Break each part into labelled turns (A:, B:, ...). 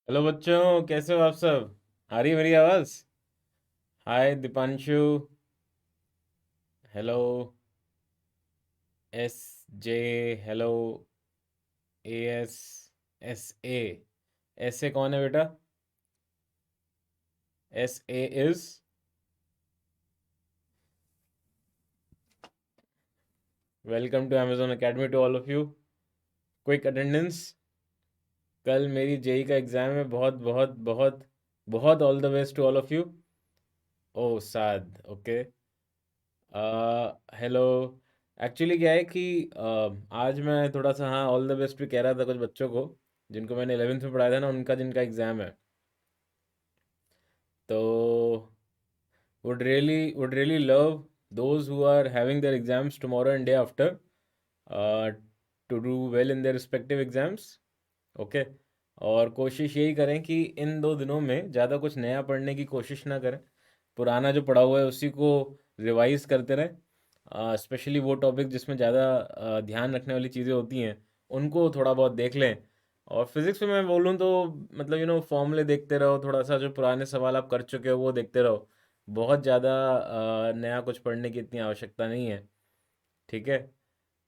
A: Hello बच्चों, कैसे हो आप सब? आ रही है मेरी आवाज़? Hi Deepanshu. Hello. S J. Hello. A S. S A. S A कौन है बेटा? S A is. Welcome to Amazon academy to all of you. Quick attendance. कल मेरी जेई का एग्ज़ाम है। बहुत बहुत बहुत बहुत all the best to all of you. ओ साद, ओके। हेलो। एक्चुअली क्या है कि आज मैं थोड़ा सा, हाँ, ऑल द बेस्ट भी कह रहा था कुछ बच्चों को जिनको मैंने 11th में पढ़ाया था ना, उनका जिनका एग्ज़ाम है। तो would really love those who are having their exams tomorrow and day after to do well in their respective exams. Okay. और कोशिश यही करें कि इन 2 दिनों में ज़्यादा कुछ नया पढ़ने की कोशिश ना करें। पुराना जो पढ़ा हुआ है उसी को रिवाइज करते रहें। स्पेशली वो टॉपिक जिसमें ज़्यादा ध्यान रखने वाली चीज़ें होती हैं उनको थोड़ा बहुत देख लें। और फिज़िक्स में मैं बोलूँ तो मतलब फॉर्मूले देखते रहो, थोड़ा सा जो पुराने सवाल आप कर चुके हो वो देखते रहो। बहुत ज़्यादा नया कुछ पढ़ने की इतनी आवश्यकता नहीं है। ठीक है।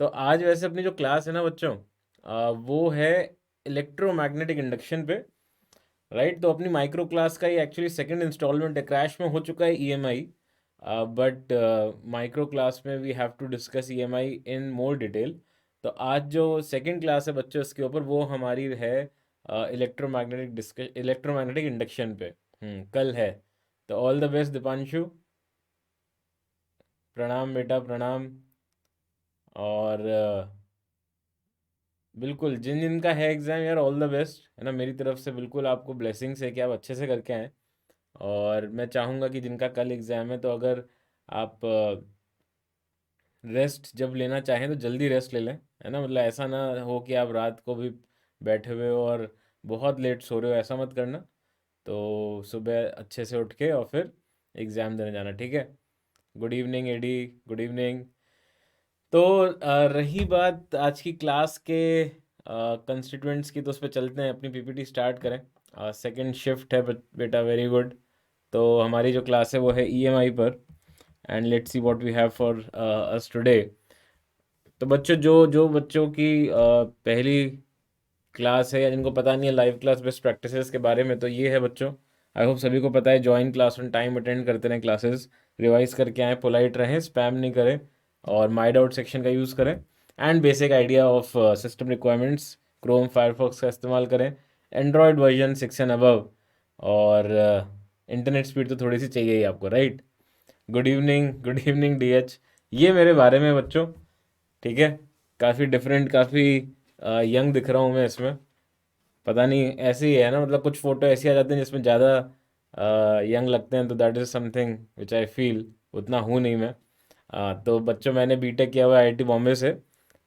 A: तो आज वैसे अपनी जो क्लास है ना बच्चों, वो है इलेक्ट्रोमैग्नेटिक इंडक्शन पे। राइट। तो अपनी माइक्रो क्लास का ही एक्चुअली सेकंड इंस्टॉलमेंट है। क्रैश में हो चुका है ईएमआई, बट माइक्रो क्लास में we have to discuss EMI in more detail. तो आज जो सेकंड क्लास है बच्चों इसके ऊपर, वो हमारी है इलेक्ट्रोमैग्नेटिक इंडक्शन पे। कल है। तो ऑल द बेस्ट दीपांशु। प्रणाम बेटा, प्रणाम। और बिल्कुल जिन जिन का है एग्ज़ाम यार, ऑल द बेस्ट है ना, मेरी तरफ से बिल्कुल आपको ब्लेसिंग्स है कि आप अच्छे से करके आएँ। और मैं चाहूँगा कि जिनका कल एग्ज़ाम है, तो अगर आप रेस्ट जब लेना चाहें तो जल्दी रेस्ट ले लें, है ना। मतलब ऐसा ना हो कि आप रात को भी बैठे हुए हो और बहुत लेट सो रहे हो, ऐसा मत करना। तो सुबह अच्छे से उठ के और फिर एग्ज़ाम देने जाना, ठीक है। गुड इवनिंग एडी। Good evening. तो रही बात आज की क्लास के कंस्टिट्यूएंट्स की, तो उस पर चलते हैं, अपनी पीपीटी स्टार्ट करें। सेकंड शिफ्ट है बेटा, वेरी गुड। तो हमारी जो क्लास है वो है ईएमआई पर। And let's see what we have for us today. तो बच्चों, जो जो बच्चों की पहली क्लास है या जिनको पता नहीं है लाइव क्लास बेस्ट प्रैक्टिसेस के बारे में, तो ये है बच्चों। आई होप सभी को पता है। Join class on time, attend करते रहें क्लासेस, रिवाइज करके आएँ, पोलाइट रहें, स्पैम नहीं करें, और माई डाउट सेक्शन का यूज़ करें। And basic idea of system requirements, Chrome Firefox का इस्तेमाल करें, एंड्रॉयड वर्जन 6 एंड अबव। और इंटरनेट स्पीड तो थोड़ी सी चाहिए ही आपको, right. Good evening, good evening DH. ये मेरे बारे में बच्चों, ठीक है। काफ़ी डिफरेंट, काफ़ी यंग दिख रहा हूँ मैं इसमें। पता नहीं, ऐसे ही है ना, मतलब कुछ फ़ोटो ऐसी आ जाते हैं जिसमें ज़्यादा यंग लगते हैं, तो that is something which I feel. उतना हूँ नहीं मैं। तो बच्चों, मैंने बीटेक किया हुआ है आईआईटी बॉम्बे से।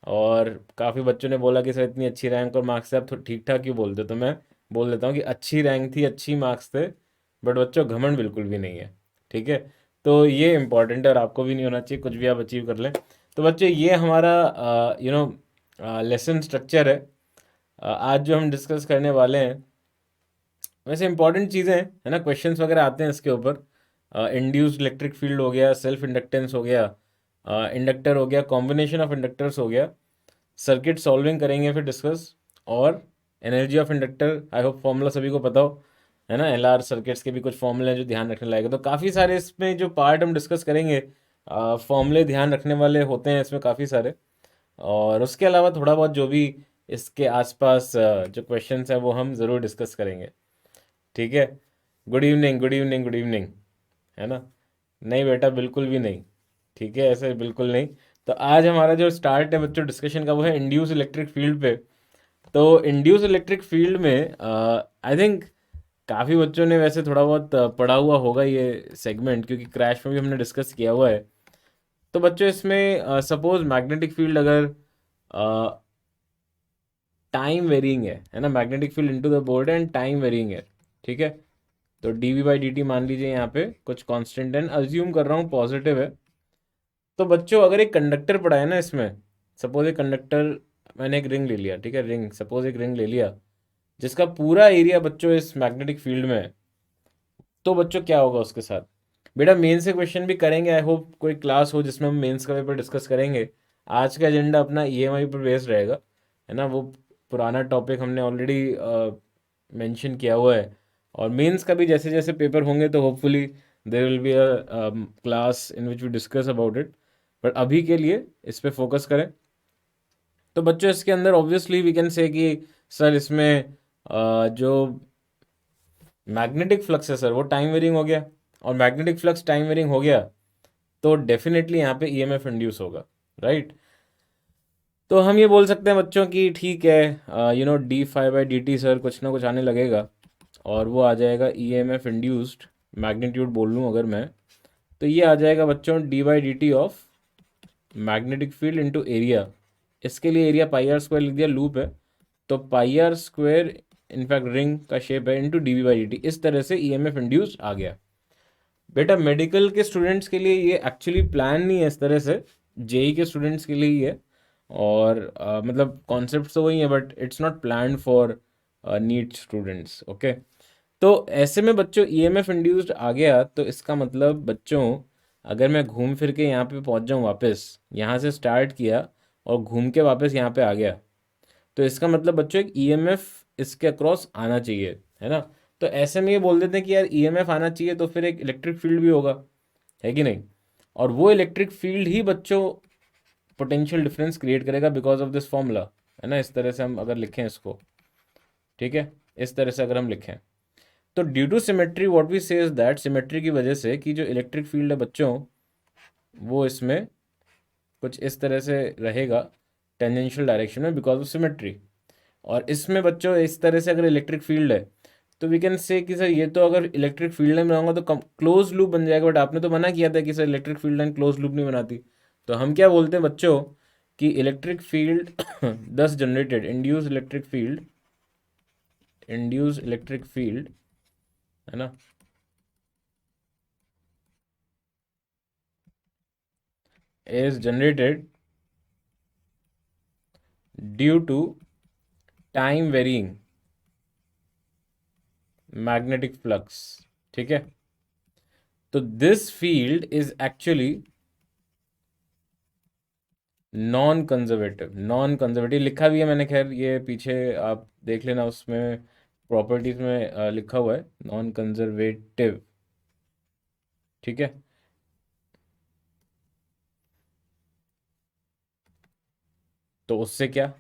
A: और काफ़ी बच्चों ने बोला कि सर इतनी अच्छी रैंक और मार्क्स से आप ठीक ठाक क्यों बोलते हो, तो मैं बोल देता हूँ कि अच्छी रैंक थी, अच्छी मार्क्स थे, बट बच्चों घमंड बिल्कुल भी नहीं है। ठीक है। तो ये इंपॉर्टेंट है और आपको भी नहीं होना चाहिए, कुछ भी आप अचीव कर लें। तो बच्चे, ये हमारा लेसन स्ट्रक्चर है। आज जो हम डिस्कस करने वाले हैं, वैसे इंपॉर्टेंट चीज़ें हैं, है ना। क्वेश्चंस वगैरह आते हैं इसके ऊपर। इंड्यूस्ड इलेक्ट्रिक फील्ड हो गया, सेल्फ इंडक्टेंस हो गया, इंडक्टर हो गया, कॉम्बिनेशन ऑफ इंडक्टर्स हो गया, सर्किट सॉल्विंग करेंगे फिर डिस्कस। और energy of inductor, I hope formula सभी को पता हो, है ना। एलआर सर्किट्स के भी कुछ फॉर्मूले हैं जो ध्यान रखने लायक है। तो काफ़ी सारे इसमें जो पार्ट हम डिस्कस करेंगे, फॉर्मूले ध्यान रखने वाले होते हैं इसमें काफ़ी सारे। और उसके अलावा थोड़ा बहुत जो भी इसके आसपास जो क्वेश्चंस हैं वो हम ज़रूर डिस्कस करेंगे, ठीक है। Good evening, good evening, good evening, है ना। नहीं बेटा, बिल्कुल भी नहीं। ठीक है, ऐसे बिल्कुल नहीं। तो आज हमारा जो स्टार्ट है बच्चों डिस्कशन का, वो है इंड्यूस इलेक्ट्रिक फील्ड पे। तो इंड्यूस इलेक्ट्रिक फील्ड में आई थिंक काफ़ी बच्चों ने वैसे थोड़ा बहुत पढ़ा हुआ होगा ये सेगमेंट, क्योंकि क्रैश में भी हमने डिस्कस किया हुआ है। तो बच्चों, इसमें सपोज मैग्नेटिक फील्ड अगर टाइम वेरिंग है ना, magnetic field into the board and time varying है, ठीक है। तो d V by D t मान लीजिए यहाँ पे कुछ कांस्टेंट है, अज्यूम कर रहा हूँ पॉजिटिव है। तो बच्चों, अगर एक कंडक्टर पड़ा है ना इसमें, सपोज एक कंडक्टर, मैंने एक रिंग ले लिया, ठीक है, रिंग, सपोज एक रिंग ले लिया। जिसका पूरा एरिया बच्चों इस मैग्नेटिक फील्ड में है, तो बच्चों क्या होगा उसके साथ। बेटा मेंस से क्वेश्चन भी करेंगे, आई होप कोई क्लास हो जिसमें हम मेंस का पेपर डिस्कस करेंगे। आज का एजेंडा अपना ईएमआई पर बेस्ड रहेगा, है ना। वो पुराना टॉपिक हमने ऑलरेडी मेंशन किया हुआ है। और मेंस का भी जैसे जैसे पेपर होंगे तो hopefully there will be a class in which we discuss about it. But अभी के लिए इस पे फोकस करें। तो बच्चों इसके अंदर ऑब्वियसली वी कैन से कि सर इसमें जो मैग्नेटिक फ्लक्स है सर वो टाइम वेरिंग हो गया, और मैग्नेटिक फ्लक्स टाइम वेरिंग हो गया तो डेफिनेटली यहाँ पे ईएमएफ इंड्यूस होगा, राइट। तो हम ये बोल सकते हैं बच्चों की ठीक है, D five by D T sir कुछ ना कुछ आने लगेगा, और वो आ जाएगा ईएमएफ इंड्यूस्ड, मैग्नीट्यूड बोल लूँ अगर मैं, तो ये आ जाएगा बच्चों D by D T of magnetic field into area. इसके लिए एरिया पाई आर स्क्वायर लिख दिया, लूप है तो pi are square in fact ring का शेप है into d V by D t. इस तरह से ईएमएफ इंड्यूस्ड आ गया। बेटा मेडिकल के स्टूडेंट्स के लिए ये एक्चुअली प्लान नहीं है इस तरह से, जेई के स्टूडेंट्स के लिए ही है। और मतलब कॉन्सेप्ट तो वही है but it's not plan for NEET students, okay. तो ऐसे में बच्चों ईएमएफ इंड्यूस्ड आ गया तो इसका मतलब बच्चों अगर मैं घूम फिर के यहाँ पे पहुँच जाऊँ वापस, यहाँ से स्टार्ट किया और घूम के वापस यहाँ पे आ गया, तो इसका मतलब बच्चों एक ईएमएफ इसके अक्रॉस आना चाहिए, है ना। तो ऐसे में ये बोल देते हैं कि यार ईएमएफ आना चाहिए तो फिर एक इलेक्ट्रिक फील्ड भी होगा, है कि नहीं। और वो इलेक्ट्रिक फील्ड ही बच्चों पोटेंशियल डिफरेंस क्रिएट करेगा बिकॉज ऑफ दिस फॉर्मूला, है ना। इस तरह से हम अगर लिखें इसको, ठीक है, इस तरह से अगर हम लिखें तो due to symmetry what we say is that, symmetry की वजह से कि जो इलेक्ट्रिक फील्ड है बच्चों वो इसमें कुछ इस तरह से रहेगा टेंजेंशियल डायरेक्शन में बिकॉज ऑफ सिमेट्री। और इसमें बच्चों इस तरह से अगर इलेक्ट्रिक फील्ड है तो वी कैन से कि सर ये तो अगर इलेक्ट्रिक फील्ड में रहूँगा तो क्लोज लूप बन जाएगा, बट आपने तो मना किया था कि sir electric field line close loop नहीं बनाती। तो हम क्या बोलते हैं बच्चों कि इलेक्ट्रिक फील्ड दस जनरेटेड इंड्यूस इलेक्ट्रिक फील्ड, है ना, is generated due to time varying magnetic flux, ठीक है। तो this field is actually non conservative लिखा भी है मैंने, खैर ये पीछे आप देख लेना उसमें प्रॉपर्टीज में लिखा हुआ है नॉन कंजर्वेटिव, ठीक है। तो उससे क्या,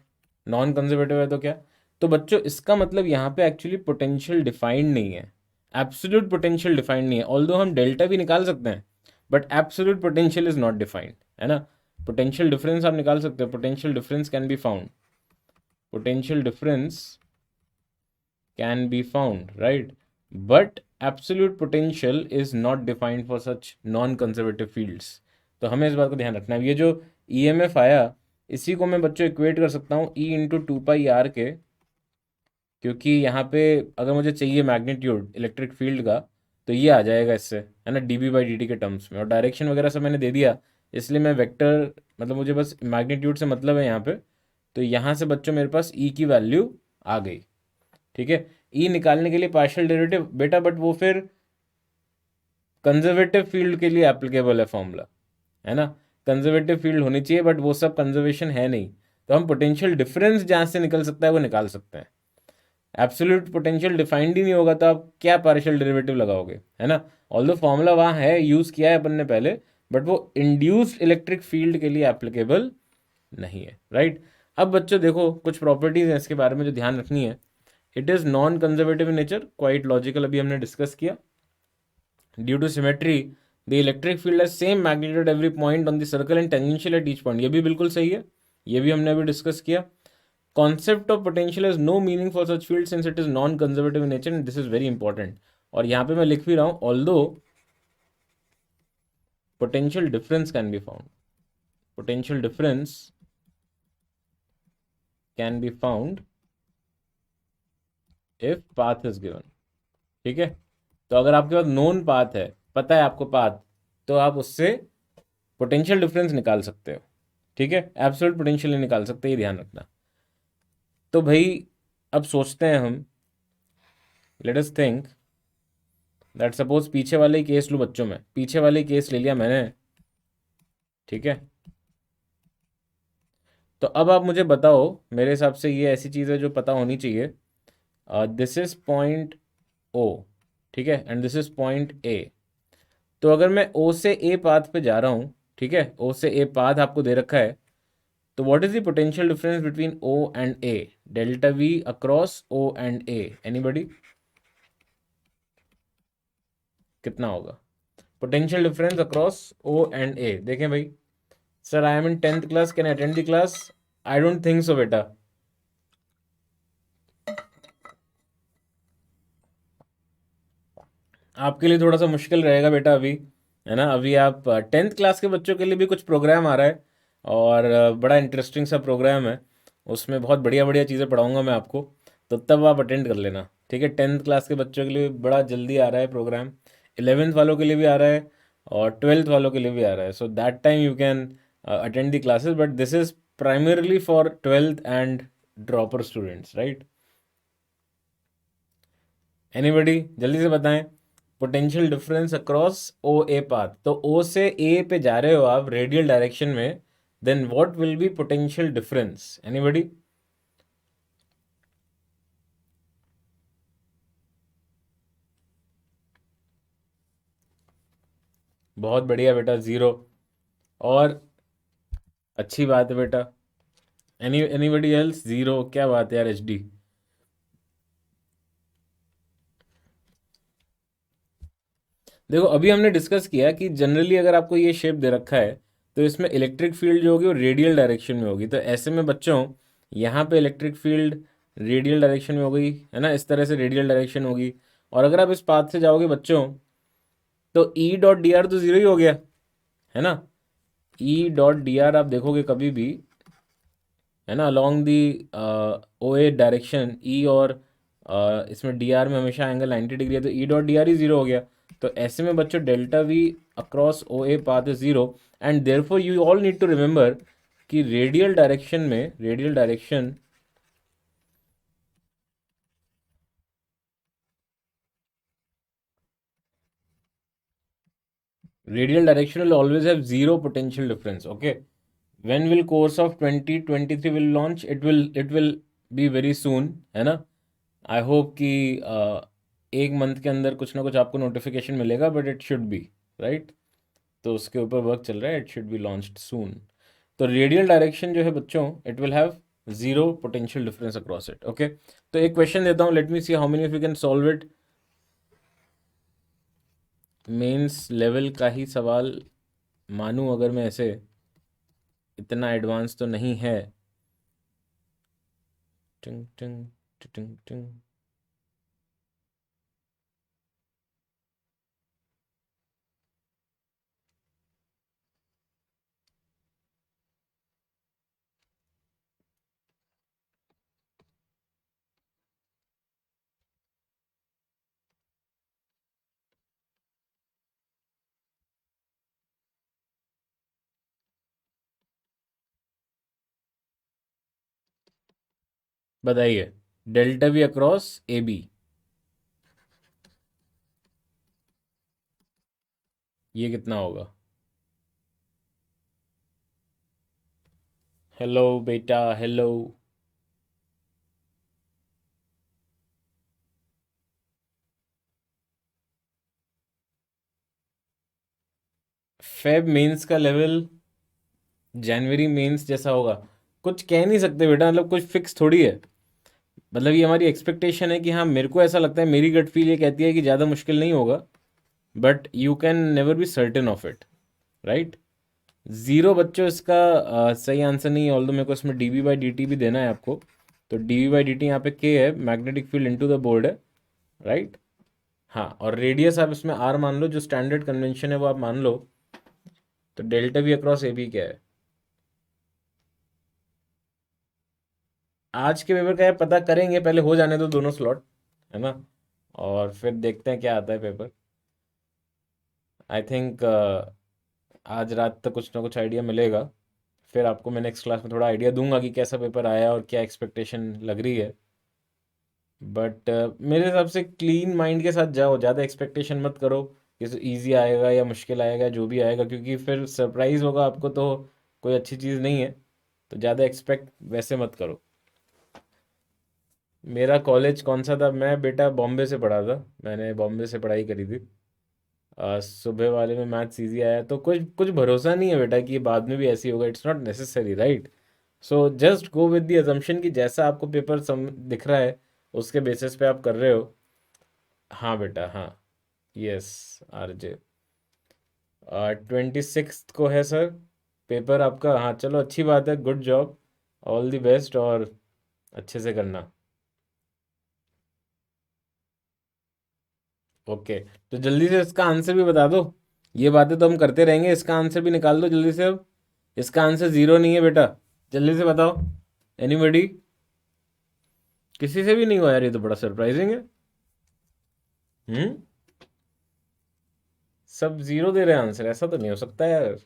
A: नॉन कंजर्वेटिव है तो क्या, तो बच्चों इसका मतलब यहाँ पे एक्चुअली पोटेंशियल डिफाइंड नहीं है, एब्सोल्यूट पोटेंशियल डिफाइंड नहीं है। ऑल्दो हम डेल्टा भी निकाल सकते हैं but absolute potential is not defined, है ना। पोटेंशियल डिफरेंस आप निकाल सकते हैं, potential difference can be found, potential difference can be found, right. But absolute potential is not defined for such non conservative fields. तो हमें इस बात को ध्यान रखना है। ये जो ईएमएफ आया इसी को मैं बच्चों इक्वेट कर सकता हूँ E into two pi r के, क्योंकि यहाँ पे अगर मुझे चाहिए मैग्नीट्यूड इलेक्ट्रिक फील्ड का तो ये आ जाएगा इससे, है ना, डीबी बाई डी टी के टर्म्स में। और डायरेक्शन वगैरह सब मैंने दे दिया, इसलिए मैं वेक्टर मतलब मुझे बस मैग्नीट्यूड से मतलब है यहाँ पे। तो यहाँ से बच्चों मेरे पास ई की वैल्यू आ गई, ठीक है। ई निकालने के लिए पार्शियल डेरिवेटिव बेटा, बट वो फिर कंजर्वेटिव फील्ड के लिए एप्लीकेबल है फॉर्मूला, है ना। कंजर्वेटिव फील्ड होनी चाहिए बट वो सब कंजर्वेशन है नहीं, तो हम पोटेंशियल डिफरेंस जहाँ से निकल सकता है वो निकाल सकते हैं। एब्सोल्यूट पोटेंशियल डिफाइंड ही नहीं होगा तो आप क्या पार्शियल डेरिवेटिव लगाओगे, है ना। ऑल्दो फॉर्मूला वहाँ है, यूज़ किया है अपन ने पहले, बट वो इंड्यूस्ड इलेक्ट्रिक फील्ड के लिए एप्लीकेबल नहीं है, राइट। अब बच्चों देखो कुछ प्रॉपर्टीज हैं इसके बारे में जो ध्यान रखनी है। It is non conservative in nature, quite logical, अभी हमने डिस्कस किया। Due to symmetry the electric field has same magnitude every point on the circle and tangential at each point, ये भी बिल्कुल सही है, ये भी हमने अभी डिस्कस किया। Concept of potential has no meaning for such field since it is non-conservative in nature and this is very important। और यहाँ पे मैं लिख भी रहा हूँ although potential difference can be found, potential difference can be found if path is given, ठीक है। तो अगर आपके पास नोन पाथ है, पता है आपको पाथ, तो आप उससे पोटेंशियल डिफरेंस निकाल सकते हो, ठीक है। एब्सोल्यूट पोटेंशियल नहीं निकाल सकते, ये ध्यान रखना। तो भाई अब सोचते हैं हम, let us think that suppose पीछे वाले केस लूँ बच्चों में, पीछे वाले केस ले लिया मैंने, ठीक है। तो अब आप मुझे बताओ, मेरे हिसाब से ये ऐसी चीज़ है जो पता होनी चाहिए। दिस इज पॉइंट ओ, ठीक है, and this is point A. तो अगर मैं ओ से ए पाथ पे जा रहा हूँ, ठीक है, ओ से ए पाथ आपको दे रखा है, तो what is the potential difference between O and A, delta V across O and A, anybody? कितना होगा potential difference across O and A? देखें भाई, sir I am in 10th class, can attend the class? I don't think so बेटा। आपके लिए थोड़ा सा मुश्किल रहेगा बेटा अभी, है ना। अभी आप 10th क्लास के बच्चों के लिए भी कुछ प्रोग्राम आ रहा है, और बड़ा इंटरेस्टिंग सा प्रोग्राम है। उसमें बहुत बढ़िया बढ़िया चीज़ें पढ़ाऊंगा मैं आपको, तो तब आप अटेंड कर लेना, ठीक है। 10th क्लास के बच्चों के लिए बड़ा जल्दी आ रहा है प्रोग्राम, 11th वालों के लिए भी आ रहा है, और 12th वालों के लिए भी आ रहा है। So that time you can attend the classes, but this is primarily for 12th and dropper students, right? Anybody जल्दी से बताएं, potential difference across O A path. तो ओ से ए पे जा रहे हो आप रेडियल डायरेक्शन में, then what will be potential difference? Anybody? बहुत बढ़िया बेटा, जीरो। और अच्छी बात है बेटा। Anybody else? जीरो? क्या बात है यार एचडी। देखो अभी हमने डिस्कस किया कि जनरली अगर आपको ये शेप दे रखा है, तो इसमें इलेक्ट्रिक फील्ड जो होगी वो रेडियल डायरेक्शन में होगी। तो ऐसे में बच्चों, यहाँ पे इलेक्ट्रिक फील्ड रेडियल डायरेक्शन में हो गई, है ना, इस तरह से रेडियल डायरेक्शन होगी। और अगर आप इस पाथ से जाओगे बच्चों, तो ई डॉट डी आर तो जीरो ही हो गया, है ना। ई डॉट डी आर आप देखोगे कभी भी, है ना, along the O A direction ई, और इसमें डी आर में हमेशा एंगल 90 डिग्री है, तो ई डॉट डी आर ही जीरो हो गया। तो ऐसे में बच्चों delta V across O A path is zero, and therefore you all need to remember कि radial direction will always have zero potential difference, okay? When will course of 2023 will launch? It will be very soon, है ना। I hope कि एक month के अंदर कुछ ना कुछ आपको नोटिफिकेशन मिलेगा, but it should be, right. तो उसके ऊपर वर्क चल रहा है, it should be launched soon. तो रेडियल डायरेक्शन जो है बच्चों, it will have zero potential difference across it, okay. तो एक क्वेश्चन देता हूँ, let me see how many of you can solve it. Mains level का ही सवाल मानूं अगर मैं ऐसे, इतना एडवांस तो नहीं है। टिंग टिंग टिंग टिंग। बताइए, delta V across A B, ये कितना होगा? हेलो बेटा, हेलो। फेब मेंस का लेवल जनवरी मेंस जैसा होगा? कुछ कह नहीं सकते बेटा, मतलब कुछ फिक्स थोड़ी है। मतलब ये हमारी एक्सपेक्टेशन है कि हाँ, मेरे को ऐसा लगता है, मेरी गट फील ये कहती है कि ज़्यादा मुश्किल नहीं होगा, but you can never be certain of it, right. Zero बच्चों इसका सही आंसर नहीं है, ऑल्दो मेरे को इसमें d V by D t भी देना है आपको। तो d V by D t यहाँ पे के है, magnetic field into the board है, राइट। हाँ, और रेडियस आप इसमें आर मान लो, जो स्टैंडर्ड कन्वेंशन है वो आप मान लो। तो delta V across A B क्या है? आज के पेपर का है पता करेंगे, पहले हो जाने दो दोनों स्लॉट, है ना, और फिर देखते हैं क्या आता है पेपर। आई थिंक आज रात तक कुछ ना कुछ आइडिया मिलेगा, फिर आपको मैं नेक्स्ट क्लास में थोड़ा आइडिया दूंगा कि कैसा पेपर आया और क्या एक्सपेक्टेशन लग रही है। बट मेरे हिसाब से क्लीन माइंड के साथ जाओ, ज़्यादा एक्सपेक्टेशन मत करो कि इजी आएगा या मुश्किल आएगा, जो भी आएगा, क्योंकि फिर सरप्राइज होगा आपको तो कोई अच्छी चीज़ नहीं है। तो ज़्यादा एक्सपेक्ट वैसे मत करो। मेरा कॉलेज कौन सा था? मैं बेटा बॉम्बे से पढ़ा था, मैंने बॉम्बे से पढ़ाई करी थी। सुबह वाले में मैथ्स इजी आया, तो कुछ कुछ भरोसा नहीं है बेटा कि ये बाद में भी ऐसी होगा। It's not necessary, right? So just go with the assumption कि जैसा आपको पेपर दिख रहा है उसके बेसिस पे आप कर रहे हो। हाँ बेटा, हाँ। Yes RJ. 26 को है सर पेपर आपका। हाँ चलो, अच्छी बात है, good job, all the best, और अच्छे से करना। ओके, तो जल्दी से इसका आंसर भी बता दो। ये बातें तो हम करते रहेंगे, इसका आंसर भी निकाल दो जल्दी से अब। इसका आंसर जीरो नहीं है बेटा, जल्दी से बताओ। एनीबडी? किसी से भी नहीं हुआ यार, ये तो बड़ा सरप्राइजिंग है। हम्म। सब जीरो दे रहे हैं आंसर, ऐसा तो नहीं हो सकता यार।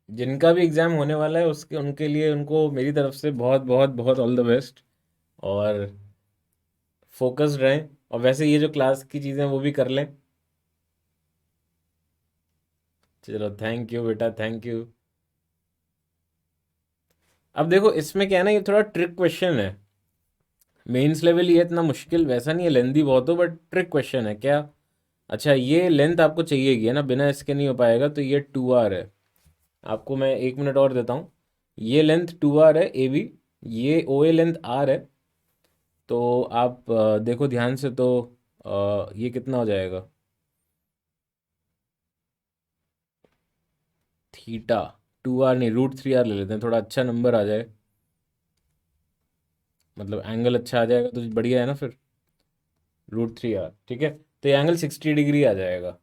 A: जिनका भी एग्जाम होने वाला है उसके उनके लिए उनको मेरी तरफ से बहुत बहुत बहुत ऑल द बेस्ट। और फोकस्ड रहें, और वैसे ये जो क्लास की चीज़ें हैं वो भी कर लें। चलो, थैंक यू बेटा, थैंक यू। अब देखो इसमें क्या है ना, ये थोड़ा ट्रिक क्वेश्चन है। मेंस लेवल ये इतना मुश्किल वैसा नहीं है, लेंदी बहुत हो, बट ट्रिक क्वेश्चन है क्या। अच्छा, ये लेंथ आपको चाहिएगी है ना, बिना इसके नहीं हो पाएगा। तो ये 2R है। आपको मैं 1 मिनट और देता हूँ। ये लेंथ 2R है ए बी, ये ओ ए लेंथ R है। तो आप देखो ध्यान से, तो ये कितना हो जाएगा? थीटा। 2R नहीं, √3R ले लेते हैं, थोड़ा अच्छा नंबर आ जाए, मतलब एंगल अच्छा आ जाएगा तो बढ़िया है ना फिर। √3R, ठीक है। तो ये एंगल 60 डिग्री आ जाएगा,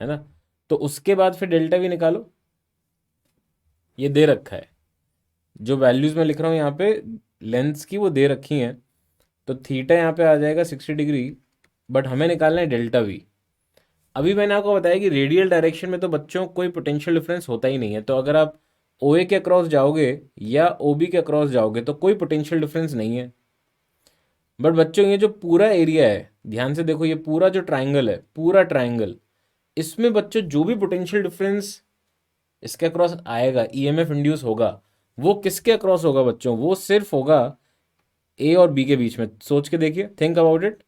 A: है ना। तो उसके बाद फिर डेल्टा भी निकालो। ये दे रखा है, जो वैल्यूज़ मैं लिख रहा हूँ यहाँ पे लेंथ्स की, वो दे रखी हैं। तो थीटा यहाँ पे आ जाएगा 60 डिग्री, बट हमें निकालना है डेल्टा वी। अभी मैंने आपको बताया कि रेडियल डायरेक्शन में तो बच्चों कोई पोटेंशियल डिफरेंस होता ही नहीं है। तो अगर आप ओ ए के अक्रॉस जाओगे या ओ बी के अक्रॉस जाओगे तो कोई पोटेंशियल डिफरेंस नहीं है। बट बच्चों, ये जो पूरा एरिया है, ध्यान से देखो, ये पूरा जो ट्राइंगल है, पूरा ट्राइंगल, इसमें बच्चों जो भी पोटेंशियल डिफरेंस इसके अक्रॉस आएगा, ईएमएफ इंड्यूस होगा, वो किसके अक्रॉस होगा बच्चों? वो सिर्फ होगा ए और बी के बीच में। सोच के देखिए, थिंक अबाउट इट।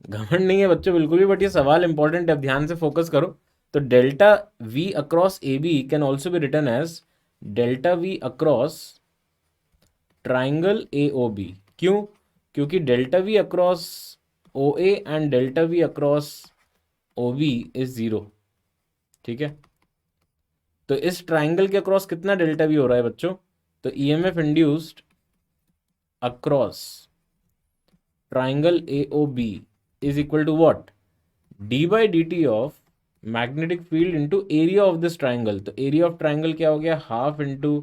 A: घमंड नहीं है बच्चों बिल्कुल भी, बट ये सवाल इंपॉर्टेंट है, अब ध्यान से फोकस करो। तो delta V across A B can also be written as delta V across triangle A O B. क्यों? क्योंकि delta V across O A and delta V across O B is zero, ठीक है। तो इस triangle के across कितना delta V हो रहा है बच्चों? तो EMF induced across triangle AOB is equal to what? d by dt of magnetic field into area of this triangle. तो एरिया ऑफ ट्राइंगल क्या हो गया? Half into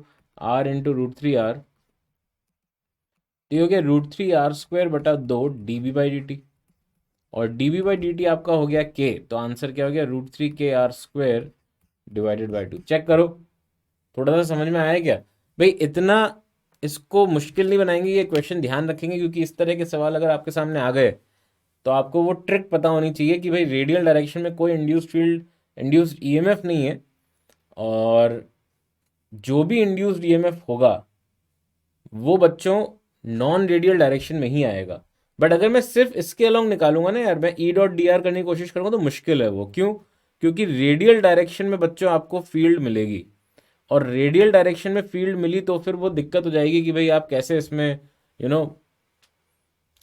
A: R into √3R। ये हो गया √3R² बटा 2 dB/dt। और dB/dt आपका हो गया k, तो आंसर क्या हो गया? √3KR² divided by 2। चेक करो, थोड़ा सा समझ में आया क्या? भाई इतना इसको मुश्किल नहीं बनाएंगे ये क्वेश्चन, ध्यान रखेंगे, क्योंकि इस तरह के सवाल अगर आपके सामने आ गए तो आपको वो ट्रिक पता होनी चाहिए कि भाई रेडियल डायरेक्शन में कोई इंड्यूस्ड फील्ड, इंड्यूस्ड ईएमएफ नहीं है, और जो भी इंड्यूस्ड ईएमएफ होगा वो बच्चों नॉन रेडियल डायरेक्शन में ही आएगा। बट अगर मैं सिर्फ इसके अलोंग निकालूंगा ना यार, मैं ई डॉट डी आर करने की कोशिश करूंगा तो मुश्किल है वो। क्यों? क्योंकि रेडियल डायरेक्शन में बच्चों आपको फील्ड मिलेगी, और रेडियल डायरेक्शन में फील्ड मिली तो फिर वो दिक्कत हो जाएगी कि भाई आप कैसे इसमें यू नो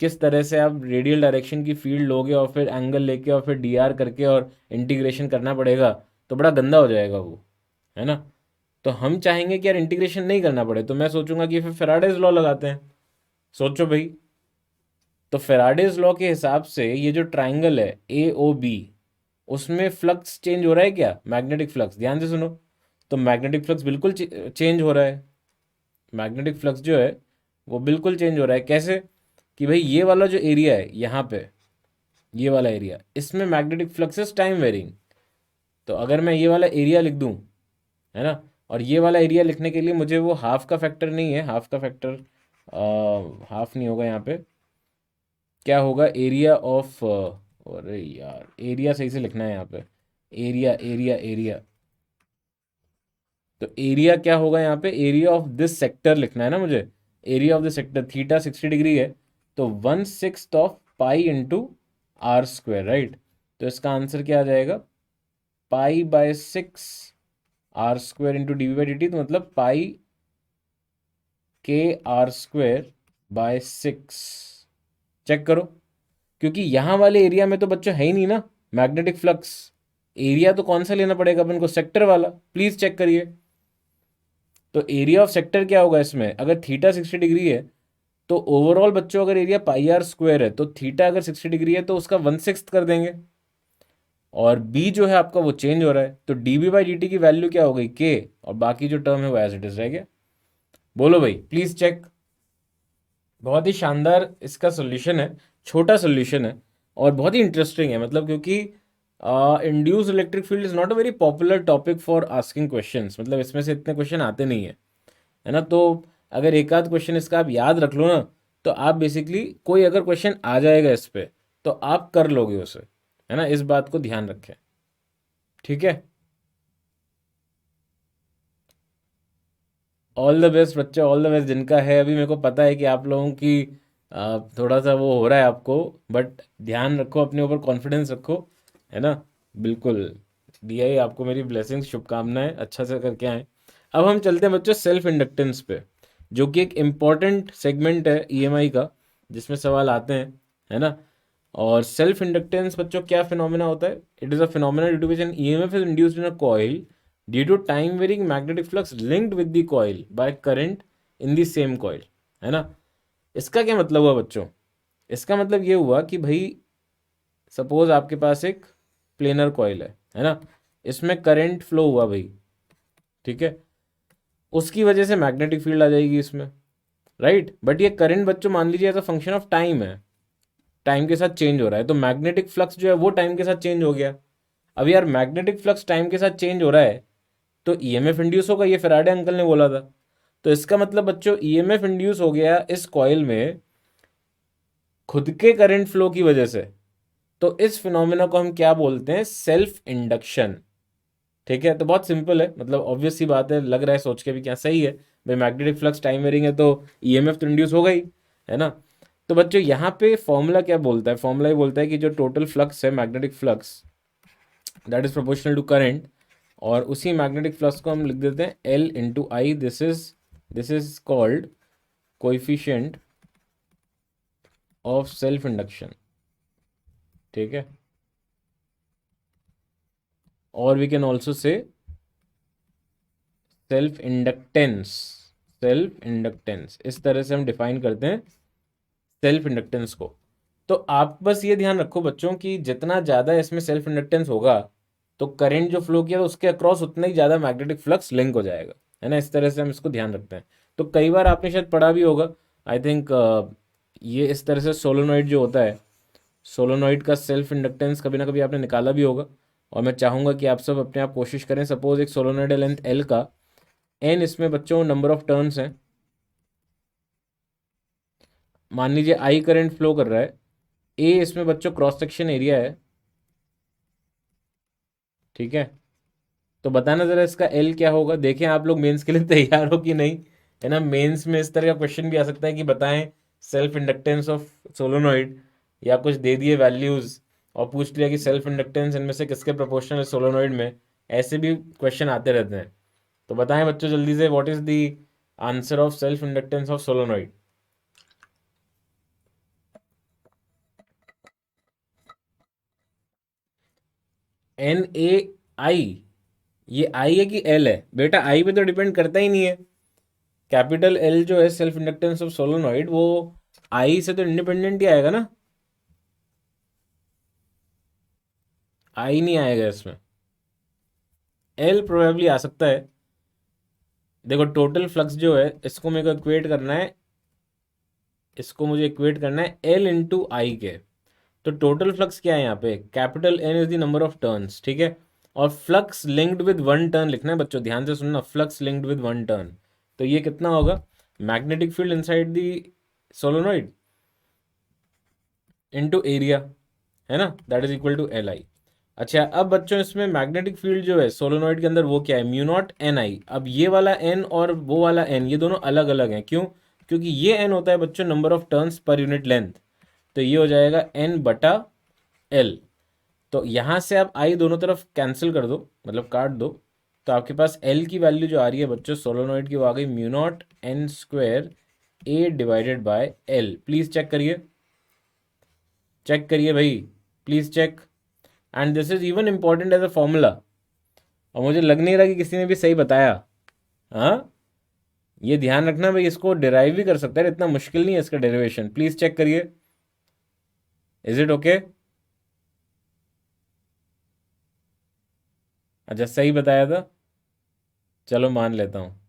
A: किस तरह से आप रेडियल डायरेक्शन की फील्ड लोगे और फिर एंगल लेके और फिर डी आर करके और इंटीग्रेशन करना पड़ेगा, तो बड़ा गंदा हो जाएगा वो, है ना। तो हम चाहेंगे कि यार इंटीग्रेशन नहीं करना पड़े, तो मैं सोचूंगा कि फिर फेराडेज लॉ लगाते हैं। सोचो भाई, तो फेराडेज लॉ के हिसाब से ये जो ट्राइंगल है ए ओ बी, उसमें फ्लक्स चेंज हो रहा है क्या? मैग्नेटिक फ्लक्स, ध्यान से सुनो। तो मैग्नेटिक फ्लक्स बिल्कुल चेंज हो रहा है। मैग्नेटिक फ्लक्स जो है वो बिल्कुल चेंज हो रहा है। कैसे? कि भाई ये वाला जो एरिया है यहाँ पे, ये वाला एरिया, इसमें magnetic flux is time varying. तो अगर मैं ये वाला एरिया लिख दूं, है ना, और ये वाला एरिया लिखने के लिए मुझे वो हाफ का फैक्टर नहीं है, हाफ का फैक्टर हाफ नहीं होगा यहाँ पे, क्या होगा, एरिया ऑफ, अरे यार एरिया सही से लिखना है यहाँ पे, एरिया एरिया एरिया, तो एरिया क्या होगा यहाँ पे, एरिया ऑफ दिस सेक्टर लिखना है ना मुझे, area of the sector, theta 60 degree है, तो 1/6 of pi into R square, right. तो इसका आंसर क्या आ जाएगा, पाई/6 R square into D by D T, तो मतलब पाई के आर स्क्वायर बाय 6। चेक करो, क्योंकि यहाँ वाले एरिया में तो बच्चों है ही नहीं ना मैग्नेटिक फ्लक्स, एरिया तो कौन सा लेना पड़ेगा अपन को, सेक्टर वाला, प्लीज चेक करिए। तो एरिया ऑफ सेक्टर क्या होगा इसमें, अगर थीटा 60 डिग्री है तो ओवरऑल बच्चों अगर एरिया पाई आर स्क्वायर है, तो थीटा अगर 60 डिग्री है तो उसका 1/6 कर देंगे, और बी जो है आपका वो चेंज हो रहा है, तो d B by D t की वैल्यू क्या हो गई, के, और बाकी जो टर्म है वो एज इट इज रह गया। बोलो भाई प्लीज चेक। बहुत ही शानदार इसका सोल्यूशन है, छोटा सोल्यूशन है, और बहुत ही इंटरेस्टिंग है, मतलब क्योंकि induce electric field is not a very popular topic for asking questions, मतलब इसमें से इतने क्वेश्चन आते नहीं है ना। तो अगर एक आध क्वेश्चन इसका आप याद रख लो ना, तो आप बेसिकली कोई अगर क्वेश्चन आ जाएगा इस पे तो आप कर लोगे उसे, है ना, इस बात को ध्यान रखें, ठीक है। ऑल द बेस्ट बच्चे, ऑल द बेस्ट जिनका है, अभी मेरे को पता है कि आप लोगों की थोड़ा सा वो हो रहा है आपको, बट ध्यान रखो, अपने ऊपर कॉन्फिडेंस रखो, है ना, बिल्कुल। दिया ही आपको मेरी ब्लेसिंग्स, शुभकामनाएं, अच्छा से करके आए। अब हम चलते हैं बच्चों सेल्फ इंडक्टेंस पे, जो कि एक इम्पॉर्टेंट सेगमेंट है ईएमआई का, जिसमें सवाल आते हैं, है ना। और सेल्फ इंडक्टेंस बच्चों क्या फिनोमेना होता है, it is a phenomena due to which an EMF is induced in a coil due to time varying magnetic flux linked with the coil by current in the same coil, है ना। इसका क्या मतलब हुआ बच्चों, इसका मतलब ये हुआ कि भाई सपोज आपके पास एक प्लेनर कॉइल है ना, इसमें करंट फ्लो हुआ भाई, ठीक है, उसकी वजह से मैग्नेटिक फील्ड आ जाएगी इसमें, राइट। बट ये करंट बच्चों मान लीजिए as a function of time है, टाइम के साथ चेंज हो रहा है, तो मैग्नेटिक फ्लक्स जो है वो टाइम के साथ चेंज हो गया। अब यार मैग्नेटिक फ्लक्स टाइम के साथ चेंज हो रहा है तो ईएमएफ इंड्यूस होगा, ये फैराडे अंकल ने बोला था। तो इसका मतलब बच्चों ईएमएफ इंड्यूस हो गया इस कॉइल में खुद के करंट फ्लो की वजह से, तो इस फिनोमेना को हम क्या बोलते हैं, सेल्फ इंडक्शन, ठीक है। तो बहुत सिंपल है, मतलब ऑब्वियस सी बात है, लग रहा है सोच के भी क्या सही है भाई, मैग्नेटिक फ्लक्स टाइम वेरिंग है तो ईएमएफ तो इंड्यूस होगा ही, है ना। तो बच्चों यहाँ पे फॉर्मूला क्या बोलता है, फॉर्मूला ये बोलता है कि जो टोटल फ्लक्स है magnetic flux that is proportional to current, और उसी मैग्नेटिक फ्लक्स को हम लिख देते हैं L into I, this is called coefficient of self induction, ठीक है। और we can also say self inductance, self inductance, इस तरह से हम डिफाइन करते हैं सेल्फ इंडक्टेंस को। तो आप बस ये ध्यान रखो बच्चों कि जितना ज़्यादा इसमें सेल्फ इंडक्टेंस होगा तो करंट जो फ्लो किया तो उसके अक्रॉस उतना ही ज़्यादा मैग्नेटिक फ्लक्स लिंक हो जाएगा, है ना, इस तरह से हम इसको ध्यान रखते हैं। तो कई बार आपने शायद पढ़ा भी होगा, आई थिंक, ये इस तरह से सोलोनॉइड जो होता है, सोलोनॉइड का सेल्फ इंडक्टेंस कभी ना कभी आपने निकाला भी होगा। और मैं चाहूँगा कि आप सब अपने आप कोशिश करें, सपोज एक सोलोनॉइड लेंथ एल का, एन इसमें बच्चों नंबर ऑफ टर्न्स हैं, मान लीजिए आई करंट फ्लो कर रहा है, ए इसमें बच्चों क्रॉस सेक्शन एरिया है, ठीक है। तो बताना जरा इसका एल क्या होगा, देखें आप लोग मेंस के लिए तैयार हो कि नहीं, है ना। मेंस में इस तरह का क्वेश्चन भी आ सकता है कि बताएं सेल्फ इंडक्टेंस ऑफ सोलोनॉइड, या कुछ दे दिए वैल्यूज और पूछ लिया कि सेल्फ इंडक्टेंस इनमें से किसके प्रोपोर्शनल है सोलोनॉइड में, ऐसे भी क्वेश्चन आते रहते हैं। तो बताएं बच्चों जल्दी से, what is the answer of self inductance of solenoid. N A I, ये आई है कि एल है बेटा, आई पे तो डिपेंड करता ही नहीं है। कैपिटल एल जो है सेल्फ इंडक्टेंस ऑफ सोलोनॉइड, वो आई से तो इंडिपेंडेंट ही आएगा ना, आई नहीं आएगा इसमें, एल प्रोबेबली आ सकता है। देखो टोटल फ्लक्स जो है इसको मेरे को इक्वेट करना है, इसको मुझे इक्वेट करना है एल इंटू आई के। तो टोटल फ्लक्स क्या है यहाँ पे, capital N is the number of turns, ठीक है। और flux linked with one turn लिखना है बच्चों, ध्यान से सुनना, flux linked with one turn. तो ये कितना होगा, magnetic field inside the solenoid into area, है ना, that is equal to L I. अच्छा, अब बच्चों इसमें मैग्नेटिक फील्ड जो है सोलोनॉइड के अंदर वो क्या है, म्यू नॉट एन आई। अब ये वाला एन और वो वाला एन ये दोनों अलग अलग हैं, क्यों, क्योंकि ये एन होता है बच्चों number of turns per unit length, तो ये हो जाएगा एन बटा एल। तो यहाँ से आप आई दोनों तरफ कैंसिल कर दो, मतलब काट दो, तो आपके पास एल की वैल्यू जो आ रही है बच्चों सोलोनॉइड की वो आ गई mu not N square A divided by L. Please check करिए, चेक करिए भाई, please check. And this is even important as a formula, और मुझे लग नहीं रहा कि किसी ने भी सही बताया। हाँ, ये ध्यान रखना भाई, इसको डिराइव भी कर सकता है, इतना मुश्किल नहीं है इसका डेरिवेशन। प्लीज चेक करिए, इज इट ओके? अच्छा, सही बताया था, चलो मान लेता हूँ।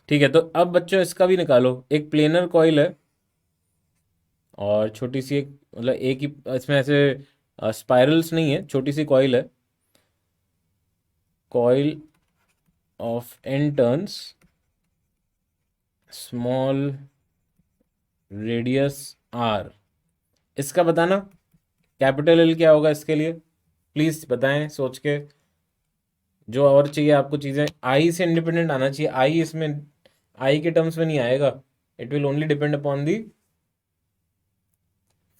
A: ठीक है, तो अब बच्चों इसका भी निकालो। एक प्लेनर कॉइल है और छोटी सी एक, मतलब एक ही, इसमें ऐसे स्पाइरल्स नहीं है, छोटी सी कॉइल है, coil of N turns, small radius R. इसका बताना कैपिटल एल क्या होगा इसके लिए, प्लीज बताएं सोच के। जो और चाहिए आपको चीजें, आई से इंडिपेंडेंट आना चाहिए, आई इसमें आई के टर्म्स में नहीं आएगा, it will only depend upon the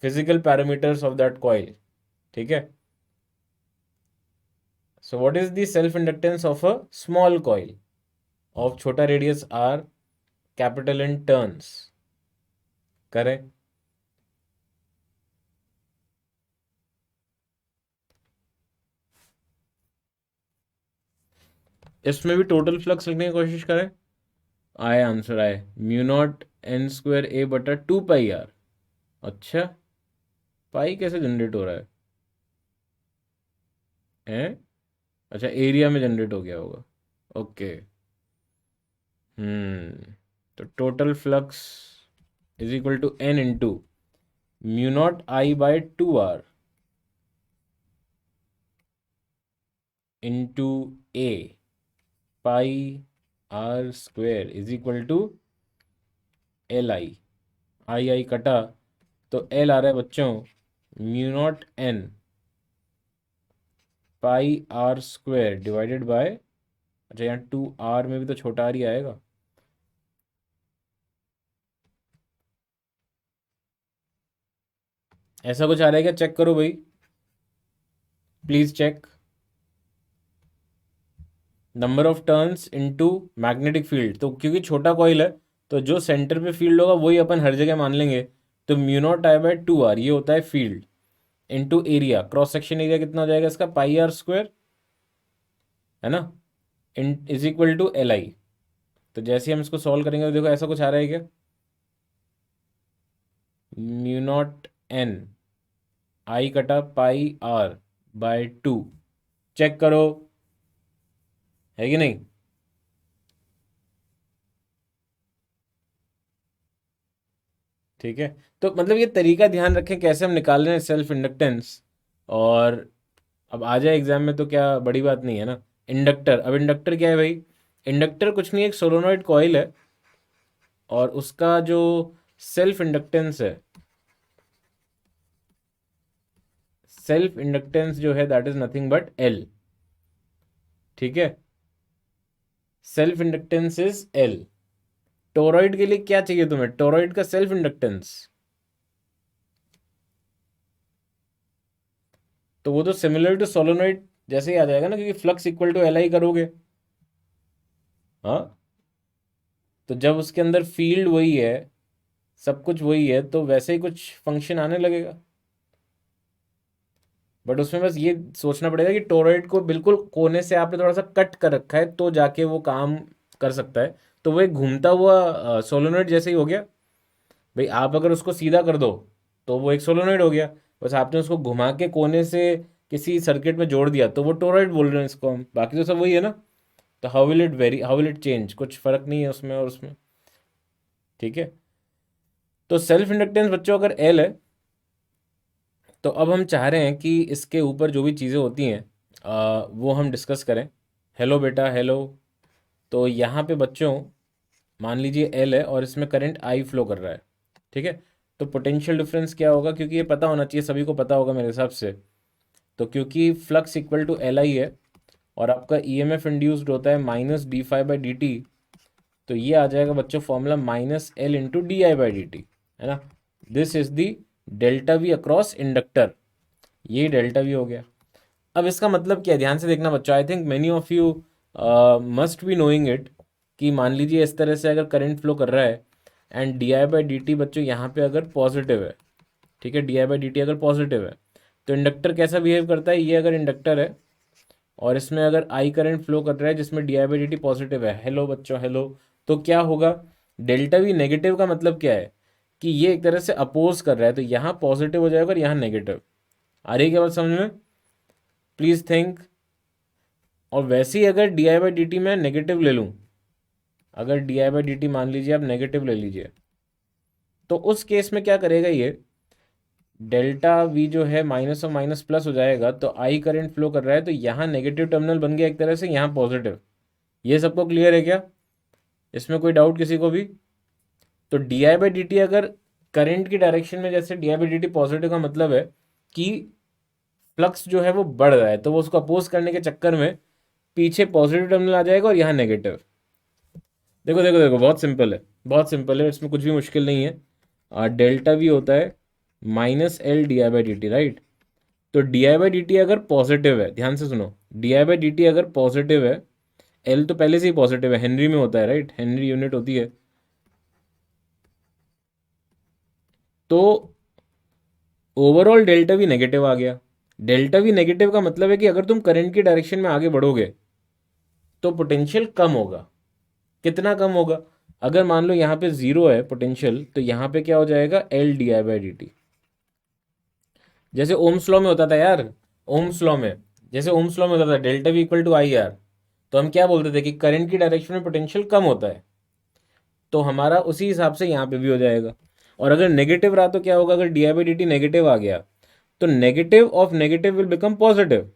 A: physical parameters of that coil. ठीक है, so what is the self inductance of a small coil of छोटा radius R, capital N turns, करें। इसमें भी टोटल फ्लक्स लिखने की कोशिश करें, आए आंसर आए म्यू नॉट एन स्क्वायर ए बटा टू पाई आर। अच्छा, पाई कैसे जनरेट हो रहा है, हैं? अच्छा, एरिया में जनरेट हो गया होगा, ओके। तो total flux is equal to N into mu not I by two R into A pi R square is equal to L I. I I कटा तो एल आ रहा है बच्चों mu not N pi R square divided by, अच्छा यहाँ to are में भी तो छोटा आर ही आएगा, ऐसा कुछ आ रहा है क्या, चेक करो भाई, please check. Number of turns into magnetic field, तो क्योंकि छोटा कॉइल है तो जो सेंटर पे फील्ड होगा वही अपन हर जगह मान लेंगे, तो mu not I by two R ये होता है field, into area, cross section area कितना हो जाएगा इसका, पाई आर स्क्वायर, है ना, N is equal to L I. तो जैसे ही हम इसको सॉल्व करेंगे तो देखो ऐसा कुछ आ रहा है क्या, म्यू नॉट एन आई कटा पाई आर बाय टू, चेक करो, है कि नहीं? ठीक है, तो मतलब ये तरीका ध्यान रखें कैसे हम निकाल रहे हैं सेल्फ इंडक्टेंस। और अब आ जाए एग्जाम में तो क्या बड़ी बात नहीं है ना। इंडक्टर, अब इंडक्टर क्या है भाई, इंडक्टर कुछ नहीं, एक सोलोनॉइड कॉइल है और उसका जो सेल्फ इंडक्टेंस है, सेल्फ इंडक्टेंस जो है that is nothing but L. ठीक है, self inductance is L. Toroid के लिए क्या चाहिए तुम्हें, टोरॉइड का सेल्फ इंडक्टेंस, तो वो तो सिमिलर टू सोलोनॉइड जैसे ही आ जाएगा ना, क्योंकि flux equal to L I करोगे। हाँ, तो जब उसके अंदर फील्ड वही है, सब कुछ वही है, तो वैसे ही कुछ फंक्शन आने लगेगा। बट उसमें बस ये सोचना पड़ेगा कि टोरॉइड को बिल्कुल कोने से आपने थोड़ा सा कट कर रखा है तो जाके वो काम कर सकता है, तो वो एक घूमता हुआ सोलोनॉइड जैसे ही हो गया। भाई आप अगर उसको सीधा कर दो तो वो एक सोलोनॉइड हो गया, बस आपने उसको घुमा के कोने से किसी सर्किट में जोड़ दिया तो वो टोरॉइड बोल रहे हैं इसको हम, बाकी तो सब वही है ना। तो how will it very, how will it change, कुछ फर्क नहीं है उसमें और उसमें। ठीक है, तो सेल्फ इंडक्टेंस बच्चों अगर एल है तो अब हम चाह रहे हैं कि इसके ऊपर जो भी चीज़ें होती हैं वो हम डिस्कस करें। हेलो बेटा, हेलो। तो यहाँ पे बच्चों मान लीजिए एल है और इसमें करंट आई फ्लो कर रहा है, ठीक है। तो पोटेंशियल डिफरेंस क्या होगा, क्योंकि ये पता होना चाहिए, सभी को पता होगा मेरे हिसाब से। तो क्योंकि flux equal to L I है और आपका ईएमएफ इंड्यूस्ड होता है minus d phi by D T, तो ये आ जाएगा बच्चों formula minus L into d I by D t, है ना। This is the delta V across inductor, ये डेल्टा वी हो गया। अब इसका मतलब क्या है, ध्यान से देखना बच्चों। I think many of you must be knowing it कि मान लीजिए इस तरह से अगर करंट फ्लो कर रहा है and D I by D T बच्चों यहाँ पे अगर पॉजिटिव है, ठीक है, D I by D T अगर पॉजिटिव है तो इंडक्टर कैसा बिहेव करता है, ये अगर इंडक्टर है और इसमें अगर आई करंट फ्लो कर रहा है जिसमें D I by D T positive है, हेलो बच्चों हेलो, तो क्या होगा, डेल्टा वी नेगेटिव का मतलब क्या है कि ये एक तरह से अपोज कर रहा है, तो यहाँ पॉजिटिव हो जाएगा और यहाँ नेगेटिव। आ रही है क्या बात समझ में? Please think. और वैसे ही अगर D I by D T मैं नेगेटिव ले लूँ, अगर D I by D t मान लीजिए आप नेगेटिव ले लीजिए, तो उस केस में क्या करेगा ये, डेल्टा वी जो है माइनस और माइनस प्लस हो जाएगा, तो आई करंट फ्लो कर रहा है तो यहाँ नेगेटिव टर्मिनल बन गया एक तरह से, यहाँ पॉजिटिव। ये सबको क्लियर है क्या? इसमें कोई डाउट किसी को भी? तो D I by D T अगर करंट की डायरेक्शन में, जैसे D I by D T positive का मतलब है कि फ्लक्स जो है वो बढ़ रहा है, तो वो उसको अपोज करने के चक्कर में पीछे पॉजिटिव टर्मिनल आ जाएगा और यहाँ नेगेटिव। देखो देखो देखो, बहुत सिंपल है, बहुत सिंपल है, इसमें कुछ भी मुश्किल नहीं है। डेल्टा वी होता है minus L D I by D T, right. तो D I by D T अगर पॉजिटिव है, ध्यान से सुनो, D I by D T अगर पॉजिटिव है, एल तो पहले से ही पॉजिटिव है, हेनरी में होता है, राइट, हेनरी यूनिट होती है। तो ओवरऑल डेल्टा वी नेगेटिव आ गया। डेल्टा वी नेगेटिव का मतलब है कि अगर तुम करंट की डायरेक्शन में आगे बढ़ोगे तो पोटेंशियल कम होगा। कितना कम होगा? अगर मान लो यहाँ पे जीरो है पोटेंशियल, तो यहाँ पे क्या हो जाएगा, L D I by D T. जैसे ओम्स लॉ में होता था यार, ओम्स लॉ में, जैसे ओम्स लॉ में होता था delta V equal to I R, तो हम क्या बोलते थे कि करंट की डायरेक्शन में पोटेंशियल कम होता है, तो हमारा उसी हिसाब से यहाँ पे भी हो जाएगा। और अगर नेगेटिव रहा तो क्या होगा, अगर D I by D T negative आ गया तो negative of negative will become positive,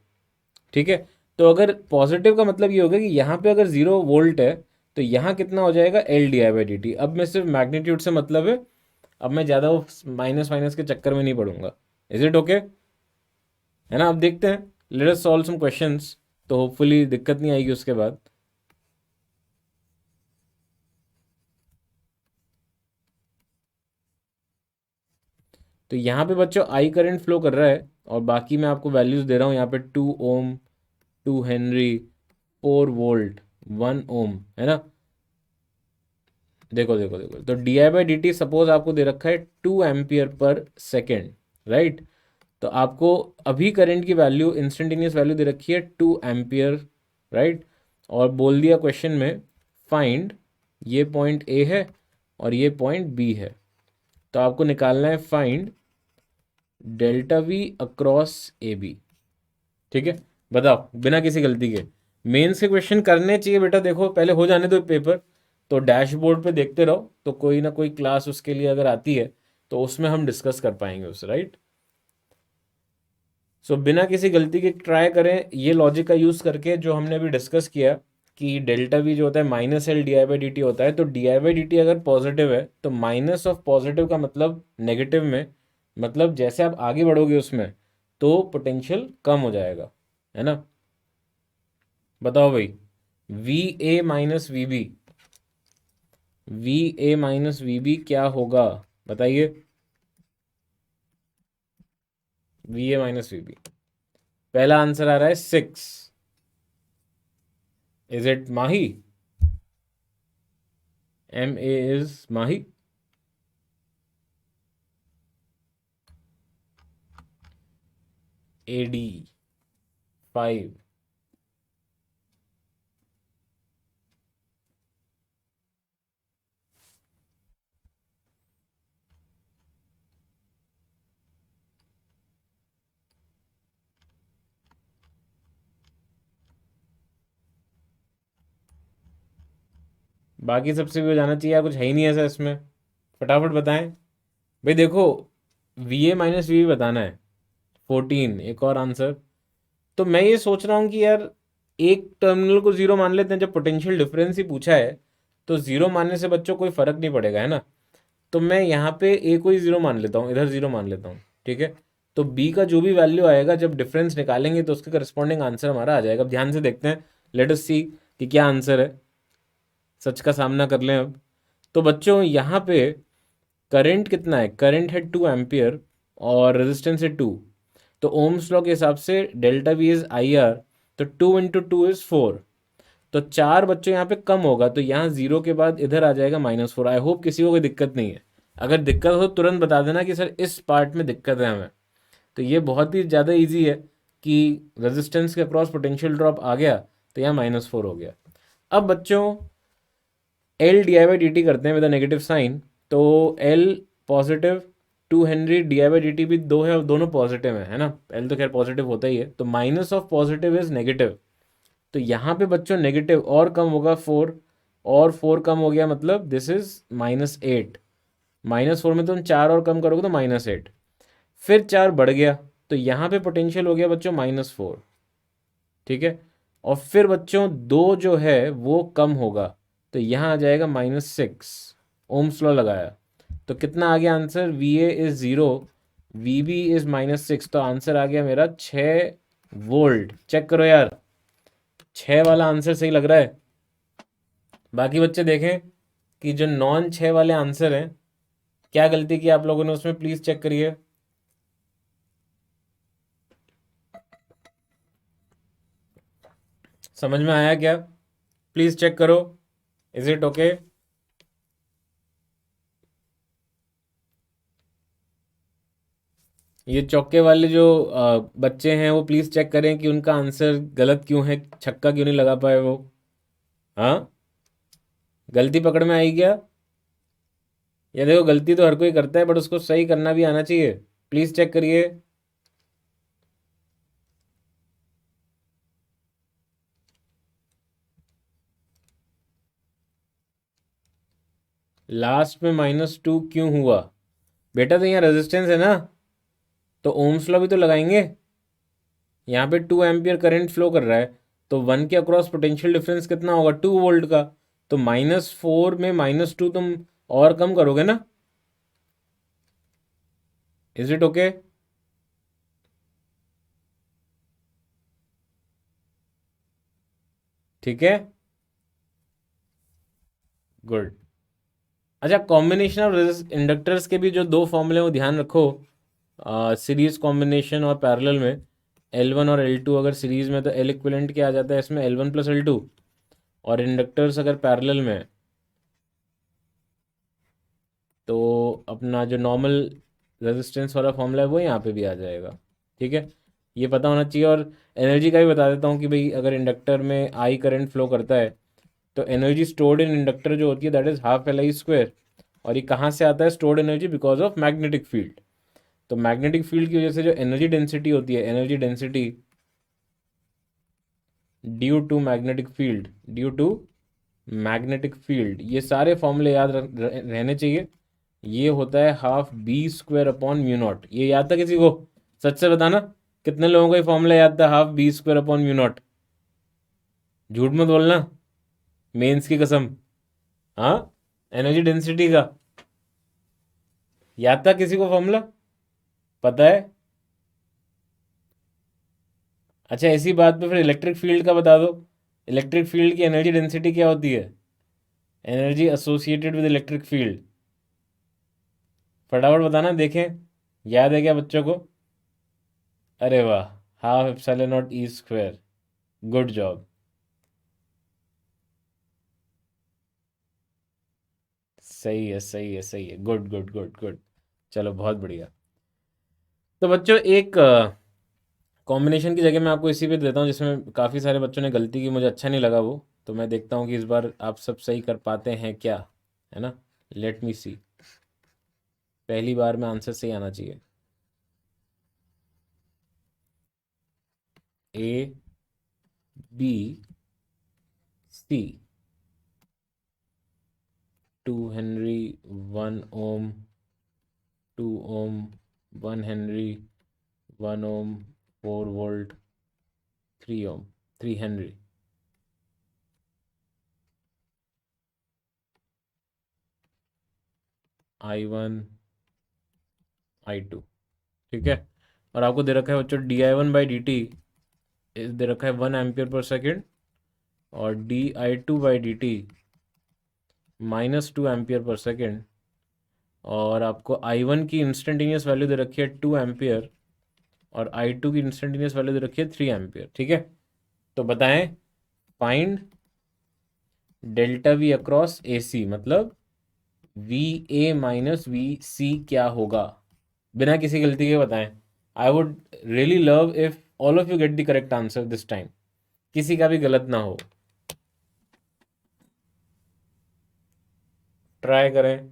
A: ठीक है। तो अगर पॉजिटिव का मतलब ये होगा कि यहाँ पे अगर 0 वोल्ट है तो यहाँ कितना हो जाएगा, L D I by D T. अब मैं सिर्फ मैग्नीट्यूड से मतलब है, अब मैं ज़्यादा वो माइनस माइनस के चक्कर में नहीं पड़ूंगा। Is it okay? है ना। अब देखते हैं, let us solve some questions, तो होपफुली दिक्कत नहीं आएगी उसके बाद। तो यहाँ पे बच्चों आई करंट फ्लो कर रहा है और बाकी मैं आपको वैल्यूज दे रहा हूँ यहाँ पे, 2 ओम, 2 हेनरी, 4 वोल्ट, 1 ओम, है ना। देखो देखो देखो, तो D I by D T suppose आपको दे रखा है 2 एम्पियर पर सेकेंड, राइट। तो आपको अभी करंट की वैल्यू, इंस्टेंटेनियस वैल्यू दे रखी है 2 एम्पियर, राइट। और बोल दिया क्वेश्चन में फाइंड, ये पॉइंट ए है और ये पॉइंट बी है, तो आपको निकालना है find delta V across A B, ठीक है। बताओ बिना किसी गलती के, मेंस के क्वेश्चन करने चाहिए बेटा, देखो पहले हो जाने दो पेपर, तो डैशबोर्ड पे देखते रहो, तो कोई ना कोई क्लास उसके लिए अगर आती है तो उसमें हम डिस्कस कर पाएंगे उसे, राइट। सो बिना किसी गलती के ट्राई करें, ये लॉजिक का यूज़ करके जो हमने अभी डिस्कस किया कि डेल्टा वी जो होता है minus L D I by D T होता है, तो D I by D T अगर पॉजिटिव है तो माइनस ऑफ पॉजिटिव का मतलब नेगेटिव में, मतलब जैसे आप आगे बढ़ोगे उसमें तो पोटेंशियल कम हो जाएगा, है ना। बताओ भाई, V A minus V B, V A minus V B क्या होगा, बताइए। V A minus V B, पहला आंसर आ रहा है 6। Is it Mahi? M A is Mahi. A D 5। बाकी सबसे भी हो जाना चाहिए, कुछ है ही नहीं ऐसा इसमें, फटाफट बताएं। भाई देखो, वी ए माइनस वी बताना है, 14, एक और आंसर। तो मैं ये सोच रहा हूँ कि यार एक टर्मिनल को जीरो मान लेते हैं, जब पोटेंशियल डिफरेंस ही पूछा है तो जीरो मानने से बच्चों कोई फर्क नहीं पड़ेगा, है ना। तो मैं यहाँ पे ए को ही जीरो मान लेता हूँ, इधर जीरो मान लेता हूँ, ठीक है। तो बी का जो भी वैल्यू आएगा जब डिफरेंस निकालेंगे तो उसके करस्पॉन्डिंग आंसर हमारा आ जाएगा। अब ध्यान से देखते हैं, लेट अस सी कि क्या आंसर है। सच का सामना कर लें अब। तो बच्चों यहाँ पे करंट कितना है, करंट है 2 एम्पियर और रेजिस्टेंस है 2। तो ओम्स लॉ के हिसाब से delta we is I R, तो 2 × 2 इज 4। तो 4 बच्चों यहाँ पे कम होगा, तो यहाँ जीरो के बाद इधर आ जाएगा -4। आई होप किसी को कोई दिक्कत नहीं है। अगर दिक्कत हो तो तुरंत बता देना कि सर इस पार्ट में दिक्कत है हमें। तो ये बहुत ही ज़्यादा इजी है कि रेजिस्टेंस के अक्रॉस पोटेंशियल ड्रॉप आ गया तो यहाँ -4 हो गया। अब बच्चों L D I by D T करते हैं विद अ नेगेटिव साइन। तो L positive, 2 Henry D I by D t भी दो है और दोनों पॉजिटिव है ना। एल तो खैर पॉजिटिव होता ही है, तो minus of positive is negative. तो यहाँ पे बच्चों नेगेटिव और कम होगा 4, और 4 कम हो गया मतलब दिस इज -8। -4 में तुम 4 और कम करोगे तो -8। फिर 4 बढ़ गया तो यहाँ पे पोटेंशियल हो गया बच्चों -4, ठीक है। और फिर बच्चों दो जो है वो कम होगा तो यहाँ आ जाएगा -6। ओम्स लॉ लगाया तो कितना आ गया answer, V A is 0, V B is -6। तो आंसर आ गया मेरा 6 वोल्ट। चेक करो यार, 6 वाला आंसर सही लग रहा है। बाकी बच्चे देखें कि जो नॉन 6 वाले आंसर हैं, क्या गलती की आप लोगों ने उसमें, प्लीज चेक करिए। समझ में आया क्या, प्लीज चेक करो, इज इट ओके। ये चौके वाले जो बच्चे हैं वो प्लीज चेक करें कि उनका आंसर गलत क्यों है, छक्का क्यों नहीं लगा पाए वो। हाँ, गलती पकड़ में आई क्या। ये देखो गलती तो हर कोई करता है बट उसको सही करना भी आना चाहिए। प्लीज चेक करिए। लास्ट में -2 क्यों हुआ बेटा, तो यहाँ रेजिस्टेंस है ना, तो ओम्स लॉ भी तो लगाएंगे। यहाँ पे 2 एम्पियर करंट फ्लो कर रहा है, तो 1 के अक्रॉस पोटेंशियल डिफरेंस कितना होगा, 2 वोल्ट का। तो -4 में -2 तुम और कम करोगे ना। Is it okay. ठीक है, गुड। अच्छा, कॉम्बिनेशन ऑफ इंडक्टर्स के भी जो दो फॉर्मूले वो ध्यान रखो। सीरीज कॉम्बिनेशन और पैरेलल में L1 और L2 अगर सीरीज में तो L इक्विवेलेंट क्या आ जाता है इसमें, L1 + L2। और इंडक्टर्स अगर पैरेलल में है, तो अपना जो नॉर्मल रेजिस्टेंस वाला फॉर्मूला है वो यहाँ पे भी आ जाएगा, ठीक है। ये पता होना चाहिए। और एनर्जी का भी बता देता हूँ कि भाई अगर इंडक्टर में आई करंट फ्लो करता है तो एनर्जी स्टोर्ड इन इंडक्टर जो होती है दैट इज ½ Li²। और ये कहाँ से आता है stored energy, because of magnetic field. तो मैग्नेटिक फील्ड की वजह से जो एनर्जी डेंसिटी होती है, energy density due to magnetic field, due to magnetic field, ये सारे फॉर्मूले याद रहने चाहिए। ये होता है ½ B² / μ0। ये याद था किसी को, सच से बताना कितने लोगों को ये फॉर्मूला याद था, ½ B² / μ0। झूठ मत बोलना, मेंस की कसम। हाँ, एनर्जी डेंसिटी का याद था किसी को फॉर्मूला, पता है। अच्छा, ऐसी बात पे फिर इलेक्ट्रिक फील्ड का बता दो। इलेक्ट्रिक फील्ड की एनर्जी डेंसिटी क्या होती है, energy associated with electric field. फटाफट बताना देखें, याद है क्या बच्चों को। अरे वाह, ½ ε0 E²। Good job. सही है, सही है, सही है, गुड गुड गुड गुड। चलो बहुत बढ़िया। तो बच्चों एक कॉम्बिनेशन की जगह मैं आपको इसी पे देता हूँ जिसमें काफ़ी सारे बच्चों ने गलती की, मुझे अच्छा नहीं लगा वो। तो मैं देखता हूँ कि इस बार आप सब सही कर पाते हैं क्या, है ना। लेट मी सी, पहली बार में आंसर सही आना चाहिए। A B C, 2 henry, 1 ohm, 2 ohm, 1 henry, 1 ohm, 4 volt, 3 ohm, 3 henry. I1, I2, ठीक है। और आपको दे रखा है बच्चों di1/dt, दे रखा है 1 एम्पियर पर सेकेंड, और di2/dt -2 एम्पियर पर सेकेंड। और आपको I1 की इंस्टेंटेनियस वैल्यू दे रखी है 2 एम्पियर, और I2 की इंस्टेंटेनियस वैल्यू दे रखी है 3 एम्पियर, ठीक है। तो बताएं, फाइंड डेल्टा वी अक्रॉस ए सी, मतलब वी ए माइनस वी सी क्या होगा, बिना किसी गलती के बताएं। I would really love if all of you get the correct answer this time, किसी का भी गलत ना हो। ट्राई करें।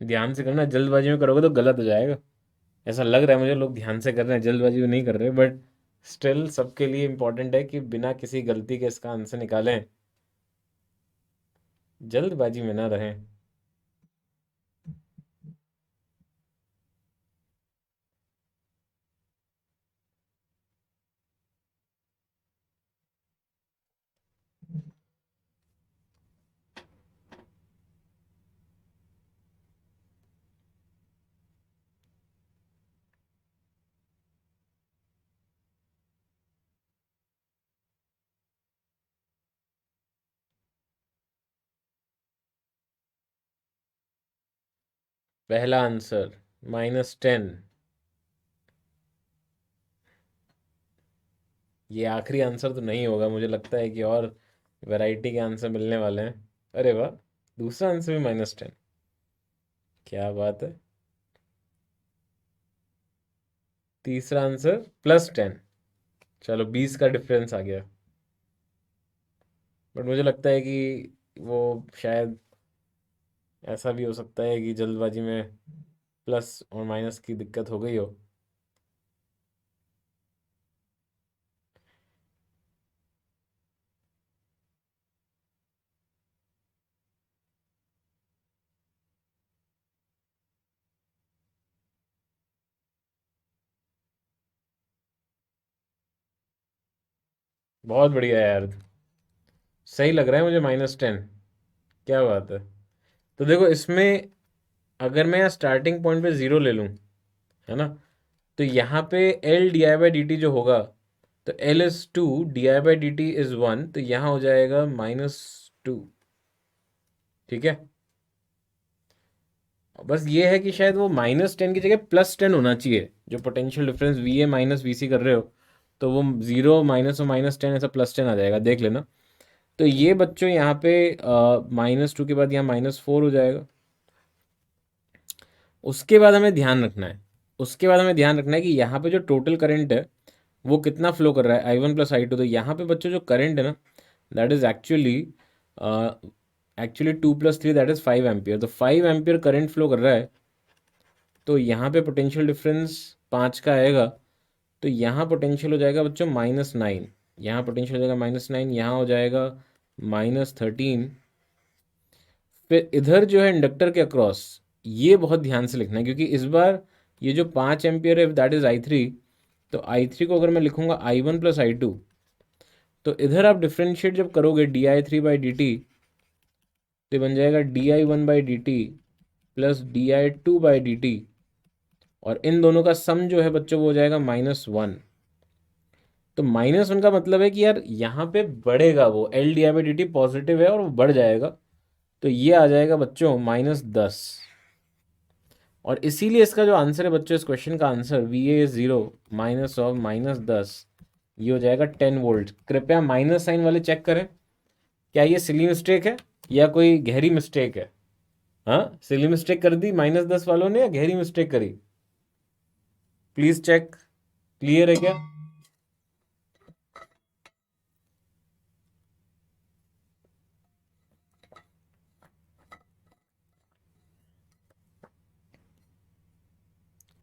A: ध्यान से करना, जल्दबाजी में करोगे तो गलत हो जाएगा। ऐसा लग रहा है मुझे लोग ध्यान से कर रहे हैं, जल्दबाजी में नहीं कर रहे, बट स्टिल सबके लिए इंपॉर्टेंट है कि बिना किसी गलती के इसका आंसर निकालें, जल्दबाजी में ना रहें। पहला आंसर -10। ये आखिरी आंसर तो नहीं होगा, मुझे लगता है कि और वैरायटी के आंसर मिलने वाले हैं। अरे वाह, दूसरा आंसर भी -10, क्या बात है। तीसरा आंसर +10। चलो 20 का डिफरेंस आ गया, बट मुझे लगता है कि वो शायद ऐसा भी हो सकता है कि जल्दबाजी में प्लस और माइनस की दिक्कत हो गई हो। बहुत बढ़िया यार, सही लग रहा है मुझे -10। क्या बात है। तो देखो इसमें, अगर मैं यहाँ स्टार्टिंग पॉइंट पे ज़ीरो ले लूँ, है ना, तो यहाँ पे L di/dt जो होगा, तो L is 2, di/dt is 1, तो यहाँ हो जाएगा -2, ठीक है। बस ये है कि शायद वो -10 की जगह +10 होना चाहिए, जो potential difference V A minus V C कर रहे हो, तो वो ज़ीरो माइनस और -10 ऐसा +10 आ जाएगा, देख लेना। तो ये बच्चों यहाँ पे -2 के बाद यहाँ -4 हो जाएगा। उसके बाद हमें ध्यान रखना है, उसके बाद हमें ध्यान रखना है कि यहाँ पे जो टोटल करंट है वो कितना फ्लो कर रहा है, I1 + I2। तो यहाँ पे बच्चों जो करंट है ना, that is actually 2 + 3, that is 5 ampere. तो 5 एम्पियर करंट फ्लो कर रहा है, तो यहाँ पे पोटेंशियल डिफरेंस 5 का आएगा। तो यहाँ पोटेंशियल हो जाएगा बच्चों -9, यहाँ पोटेंशियल हो जाएगा -9, यहाँ हो जाएगा -13। फिर इधर जो है इंडक्टर के अक्रॉस, ये बहुत ध्यान से लिखना है, क्योंकि इस बार ये जो 5 एम्पियर है दैट इज I3। तो I3 को अगर मैं लिखूंगा I1 + I2, तो इधर आप डिफ्रेंशिएट जब करोगे di3/dt, तो बन जाएगा di1/dt +di2/dt, और इन दोनों का सम जो है बच्चों वो हो जाएगा -1। तो -1 का मतलब है कि यार यहाँ पे बढ़ेगा, वो L di/dt पॉजिटिव है और वो बढ़ जाएगा। तो ये आ जाएगा बच्चों -10। और इसीलिए इसका जो आंसर है बच्चों, इस क्वेश्चन का आंसर VA0 -10, ये हो जाएगा 10 वोल्ट। कृपया माइनस साइन वाले चेक करें, क्या ये सिली मिस्टेक है या कोई गहरी मिस्टेक है? हाँ, सिली मिस्टेक कर दी -10 वालों ने या गहरी मिस्टेक करी? Please check. क्लियर है क्या?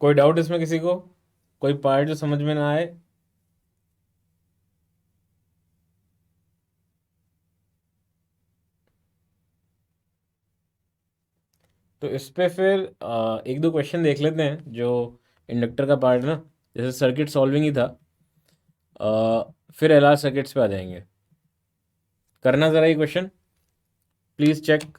A: कोई डाउट इसमें किसी को? कोई पार्ट जो समझ में ना आए? तो इस पे फिर एक दो क्वेश्चन देख लेते हैं जो इंडक्टर का पार्ट है ना, जैसे सर्किट सॉल्विंग ही था। फिर LR सर्किट्स पे आ जाएंगे। करना ज़रा ये question, please check.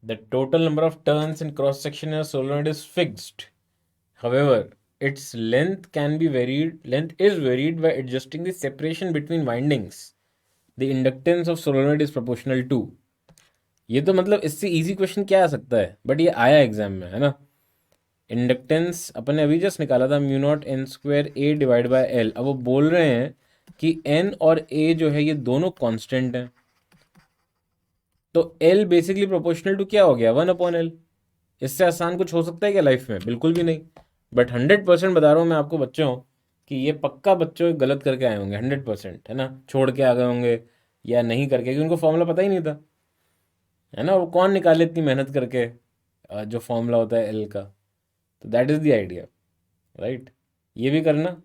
A: The total number of turns in cross section in a solenoid is fixed. However, its length can be varied. Length is varied by adjusting the separation between windings. The inductance of solenoid is proportional to. ये तो मतलब इससे easy question क्या आ सकता है, but ये आया exam में, है ना। इंडक्टेंस अपन ने अभी जस्ट निकाला था, μ0n² A/L। अब वो बोल रहे हैं कि n और a जो है ये दोनों कांस्टेंट हैं, तो L बेसिकली प्रोपोर्शनल टू क्या हो गया, 1/L। इससे आसान कुछ हो सकता है क्या लाइफ में? बिल्कुल भी नहीं। बट 100% बता रहा हूँ मैं आपको बच्चों कि ये पक्का बच्चों गलत करके आए होंगे, 100%, है ना। छोड़ के आ गए होंगे या नहीं करके, क्योंकि उनको फॉर्मूला पता ही नहीं था, है ना। वो कौन निकाले इतनी मेहनत करके जो फॉर्मूला होता है एल का। तो that is the idea, right. ये भी करना,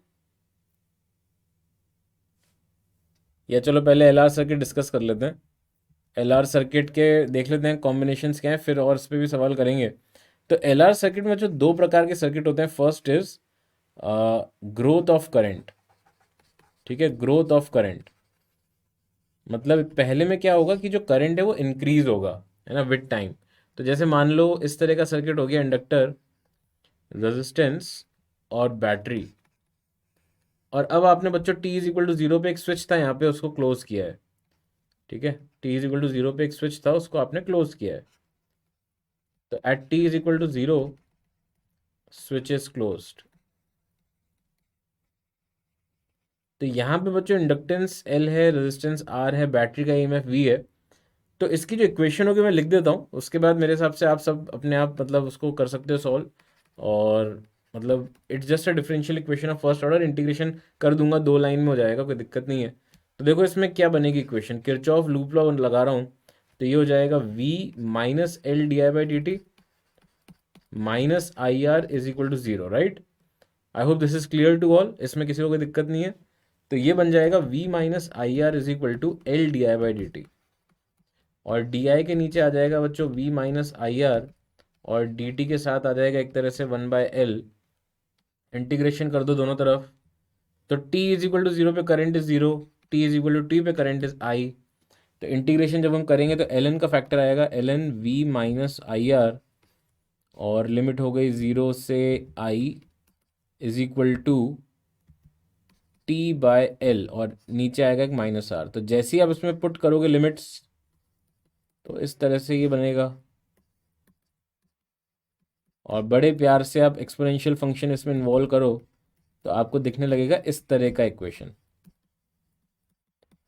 A: या चलो पहले LR सर्किट डिस्कस कर लेते हैं। LR सर्किट के देख लेते हैं कॉम्बिनेशंस क्या हैं, फिर और इस पर भी सवाल करेंगे। तो LR सर्किट में जो दो प्रकार के सर्किट होते हैं, first is growth of current. ठीक है, ग्रोथ ऑफ करंट मतलब पहले में क्या होगा कि जो करंट है वो इंक्रीज होगा, है ना, विद टाइम। तो जैसे मान लो इस तरह का सर्किट हो गया, इंडक्टर, रेजिस्टेंस और बैटरी। और अब आपने बच्चों t = 0 पे एक स्विच था यहाँ पे, उसको क्लोज किया है। ठीक है, t = 0 पे एक स्विच था, उसको आपने क्लोज किया है। तो at t = 0 switch is closed. तो यहाँ पे बच्चों इंडक्टेंस L है, रेजिस्टेंस R है, बैटरी का EMF V है। तो इसकी जो इक्वेशन होगी मैं लिख देता हूँ, उसके बाद मेरे हिसाब से आप सब अपने आप मतलब उसको कर सकते हो सॉल्व। और मतलब it's just a differential equation of first order, integration कर दूंगा, 2 लाइन में हो जाएगा, कोई दिक्कत नहीं है। तो देखो इसमें क्या बनेगी इक्वेशन, किरचॉफ लूप लॉ लगा रहा हूँ। तो ये हो जाएगा V -L/di/dt -IR = 0, right. I hope this is clear to all, इसमें किसी को कोई दिक्कत नहीं है। तो ये बन जाएगा V -IR = L/di/dt। और डी आई के नीचे आ जाएगा बच्चों V - IR, और डी टी के साथ आ जाएगा एक तरह से 1/L। इंटीग्रेशन कर दो दोनों तरफ। तो t = 0 पे करंट इज 0, t पे करंट इज I। तो इंटीग्रेशन जब हम करेंगे तो ln का फैक्टर आएगा, ln V - IR, और लिमिट हो गई 0 से I = T/L, और नीचे आएगा एक -R। तो जैसे ही आप इसमें पुट करोगे लिमिट्स, तो इस तरह से ये बनेगा। और बड़े प्यार से आप एक्सपोनेंशियल फंक्शन इसमें इन्वॉल्व करो तो आपको दिखने लगेगा इस तरह का इक्वेशन।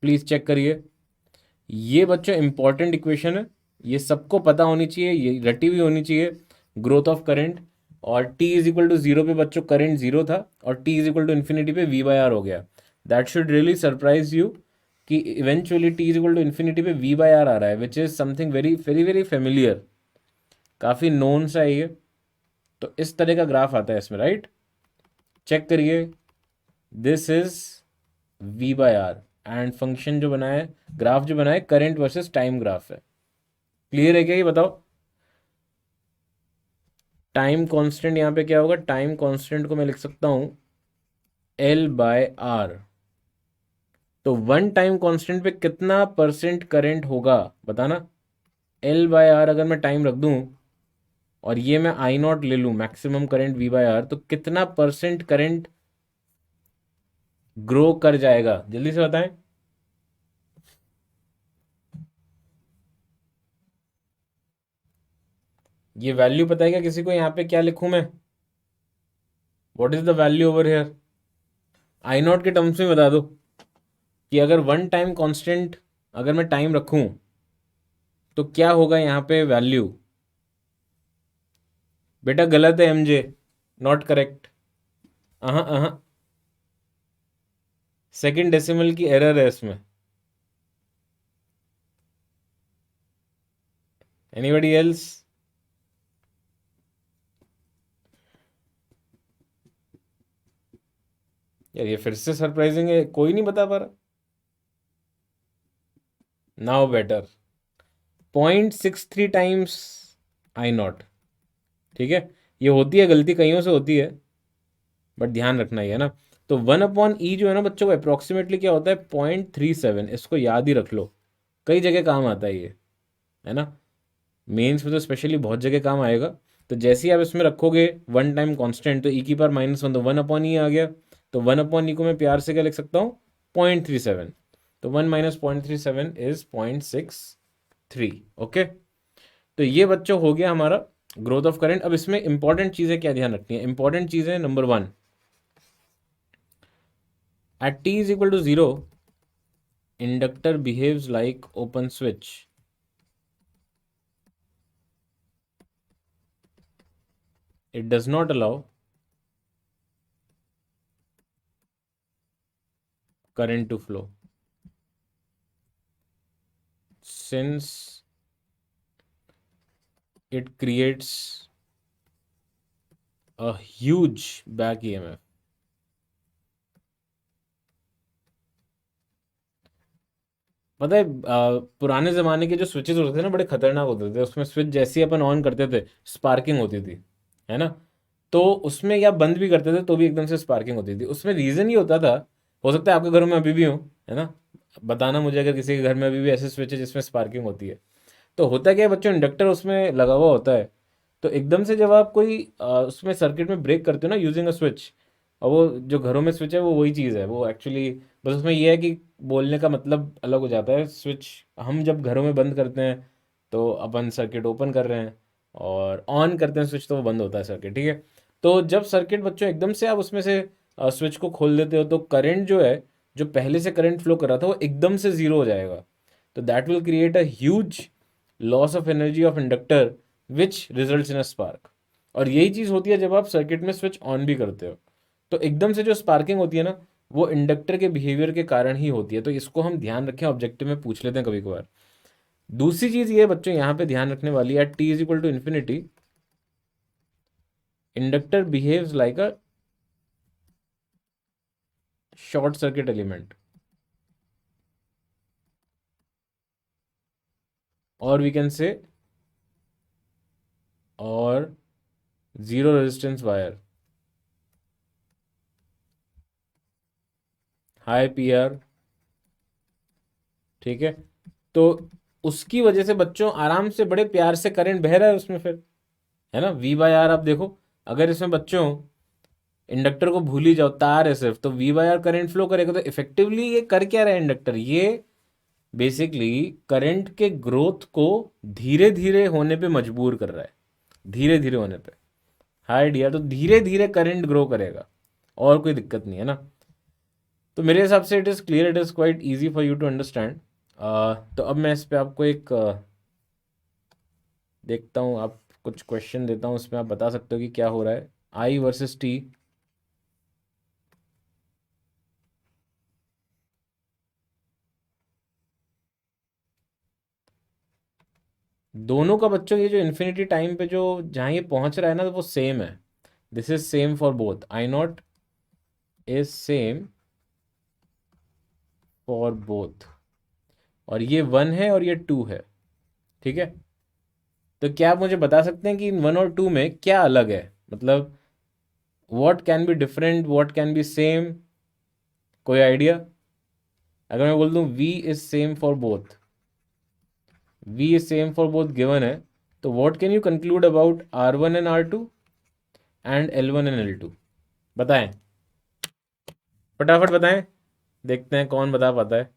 A: प्लीज़ चेक करिए, ये बच्चों इंपॉर्टेंट इक्वेशन है, ये सबको पता होनी चाहिए, ये रटी हुई होनी चाहिए। ग्रोथ ऑफ करंट, और t = 0 पे बच्चों करंट 0 था, और t = पे V/R हो गया। That should really surprise you कि इवेंचुअली t = पे V/R आ रहा है, which is something very very very familiar, काफ़ी नोन सा है ये। तो इस तरह का ग्राफ आता है इसमें, राइट। चेक करिए, this is V/R and function जो बनाया है, ग्राफ जो बनाया है, करंट वर्सेस टाइम ग्राफ है। क्लियर है क्या ये बताओ? टाइम कांस्टेंट यहाँ पे क्या होगा? टाइम कांस्टेंट को मैं लिख सकता हूँ L/R। तो वन टाइम कांस्टेंट पे कितना परसेंट करंट होगा बताना। L/R अगर मैं टाइम रख दूं और ये मैं आई नॉट ले लूं, मैक्सिमम करंट V/R, तो कितना परसेंट करंट ग्रो कर जाएगा? जल्दी से बताएं। ये वैल्यू पता है क्या किसी को? यहाँ पे क्या लिखूं मैं? What is the value over here? I not के टर्म्स में बता दो कि अगर वन टाइम कांस्टेंट, अगर मैं टाइम रखूं तो क्या होगा यहाँ पे वैल्यू? बेटा गलत है MJ, नॉट करेक्ट। अहाँ, सेकंड डेसिमल की एरर है इसमें। Anybody else? यार ये फिर से सरप्राइजिंग है, कोई नहीं बता पा रहा। Now better. 0.63 times I not. ठीक है, ये होती है गलती, कईयों से होती है, बट ध्यान रखना ही है ना। तो 1/E जो है ना बच्चों को, अप्रोक्सीमेटली क्या होता है? 0.37। इसको याद ही रख लो, कई जगह काम आता है ये, है ना। मेंस में तो स्पेशली बहुत जगह काम आएगा। तो जैसे ही आप इसमें रखोगे वन टाइम कांस्टेंट, तो e⁻⁻1 तो 1/E आ गया। तो 1/E को मैं प्यार से क्या लिख सकता हूँ? 0.37। तो 1 माइनस 0.37 इज 0.63। ओके, तो ये बच्चों हो गया हमारा ग्रोथ ऑफ करंट। अब इसमें इंपॉर्टेंट चीज़ें क्या ध्यान रखनी है? इंपॉर्टेंट चीज़ें number 1, at t is equal to 0 inductor behaves like open switch. It does not allow current to flow since it creates a huge back EMF। पता है पुराने ज़माने के जो स्विचेस होते थे ना, बड़े खतरनाक होते थे। उसमें स्विच जैसे ही अपन ऑन करते थे स्पार्किंग होती थी, है ना। तो उसमें या बंद भी करते थे तो भी एकदम से स्पार्किंग होती थी। उसमें रीज़न ये होता था, हो सकता है आपके घरों में अभी भी हो, है ना। बताना मुझे अगर किसी के घर में अभी भी ऐसे स्विच है जिसमें स्पार्किंग होती है। तो होता क्या है बच्चों, इंडक्टर उसमें लगा हुआ होता है। तो एकदम से जब आप कोई उसमें सर्किट में ब्रेक करते हो ना यूजिंग अ स्विच, और वो जो घरों में स्विच है वो वही चीज़ है वो एक्चुअली। बस उसमें ये है कि बोलने का मतलब अलग हो जाता है। स्विच हम जब घरों में बंद करते हैं तो अपन सर्किट ओपन कर रहे हैं, और ऑन करते हैं स्विच तो वो बंद होता है सर्किट। ठीक है, तो जब सर्किट बच्चों एकदम से आप उसमें से स्विच को खोल देते हो तो करंट जो है, जो पहले से करंट फ्लो कर रहा था वो एकदम से ज़ीरो हो जाएगा। तो that will create a huge loss of energy of inductor which results in a spark. और यही चीज़ होती है जब आप सर्किट में स्विच ऑन भी करते हो। तो एकदम से जो स्पार्किंग होती है ना, वो इंडक्टर के बिहेवियर के कारण ही होती है। तो इसको हम ध्यान रखें, ऑब्जेक्टिव में पूछ लेते हैं कभी कभार। दूसरी चीज़ ये बच्चों यहाँ पे ध्यान रखने वाली है, T is equal to infinity inductor behaves like a short circuit element, और वी कैन से और जीरो रेजिस्टेंस वायर। हाई PR। ठीक है, तो उसकी वजह से बच्चों आराम से बड़े प्यार से करंट बह रहा है उसमें फिर, है ना। V/R आप देखो, अगर इसमें बच्चों इंडक्टर को भूल ही जाओ, तार है सिर्फ, तो V/R करंट फ्लो करेगा। तो इफेक्टिवली ये कर क्या रहा है इंडक्टर? ये बेसिकली करंट के ग्रोथ को धीरे धीरे होने पे मजबूर कर रहा है, धीरे धीरे होने पे। हाई डियर, तो धीरे धीरे करंट ग्रो करेगा, और कोई दिक्कत नहीं है ना। तो मेरे हिसाब से it is clear, it is quite easy for you to understand. तो अब मैं इस पे आपको एक देखता हूँ, आप कुछ क्वेश्चन देता हूँ, इसमें आप बता सकते हो कि क्या हो रहा है। आई वर्सेस टी, दोनों का बच्चों ये जो इन्फिनिटी टाइम पे जो जहाँ ये पहुँच रहा है ना, वो सेम है। This is same for both. I naught is same for both, और ये 1 है और ये 2 है, ठीक है। तो क्या आप मुझे बता सकते हैं कि इन 1 और 2 में क्या अलग है, मतलब what can be different, what can be same, कोई आइडिया? अगर मैं बोल दूं v is same for both, v is same for both given है, तो what can you conclude about r1 and r2 and l1 and l2? बताएं, फटाफट बताएं, देखते हैं कौन बता पाता है।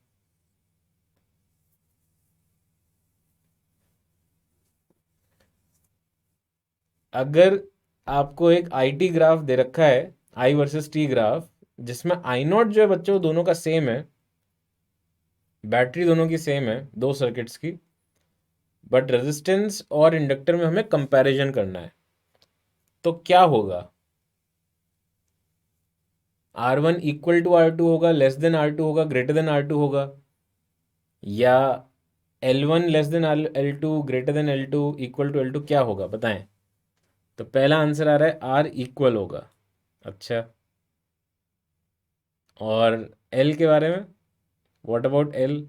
A: अगर आपको एक आई टी ग्राफ दे रखा है, आई वर्सेस टी ग्राफ, जिसमें आई नॉट जो है बच्चों दोनों का सेम है, बैटरी दोनों की सेम है, दो सर्किट्स की, बट रेजिस्टेंस और इंडक्टर में हमें कंपैरिजन करना है, तो क्या होगा? R one equal to R two होगा, लेस देन आर टू होगा, ग्रेटर देन आर टू होगा, या L one less than L two, greater than L two, equal to L two, क्या होगा बताएं? तो पहला आंसर आ रहा है आर इक्वल होगा। अच्छा, और एल के बारे में, व्हाट अबाउट एल?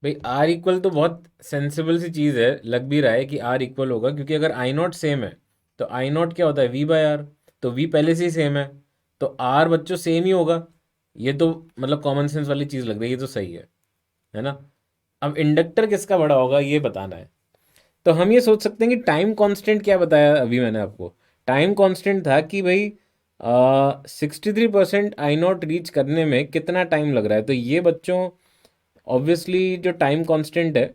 A: भाई आर इक्वल तो बहुत सेंसिबल सी चीज़ है, लग भी रहा है कि आर इक्वल होगा, क्योंकि अगर आई नॉट सेम है तो आई नॉट क्या होता है, वी बाय आर, तो वी पहले से ही सेम है, तो आर बच्चों सेम ही होगा। ये तो मतलब कॉमन सेंस वाली चीज़ लग रही है, ये तो सही है ना। अब इंडक्टर किसका बड़ा होगा ये बताना है। तो हम ये सोच सकते हैं कि टाइम कांस्टेंट, क्या बताया अभी मैंने आपको, टाइम कांस्टेंट था कि भाई 63% आई नॉट रीच करने में कितना टाइम लग रहा है, तो ये बच्चों ऑब्वियसली जो टाइम कांस्टेंट है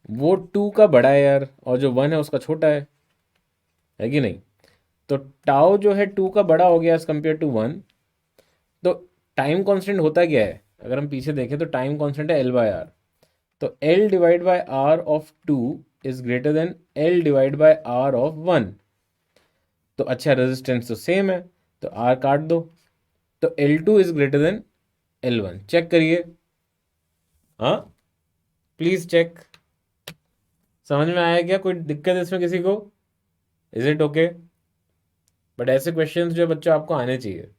A: वो 2 का बड़ा है यार, और जो 1 है उसका छोटा है कि नहीं? तो टाउ जो है 2 का बड़ा हो गया एज कम्पेयर टू 1। तो टाइम कांस्टेंट होता क्या है, अगर हम पीछे देखें तो टाइम कांस्टेंट है एल बाय आर, तो L divide by R of 2 is greater than L divide by R of 1। तो अच्छा, रेजिस्टेंस तो सेम है, तो आर काट दो, तो L two is greater than L one, check करिए। हाँ, प्लीज चेक। समझ में आया क्या, कोई दिक्कत है इसमें किसी को? Is it okay? बट ऐसे क्वेश्चंस जो बच्चों आपको आने चाहिए।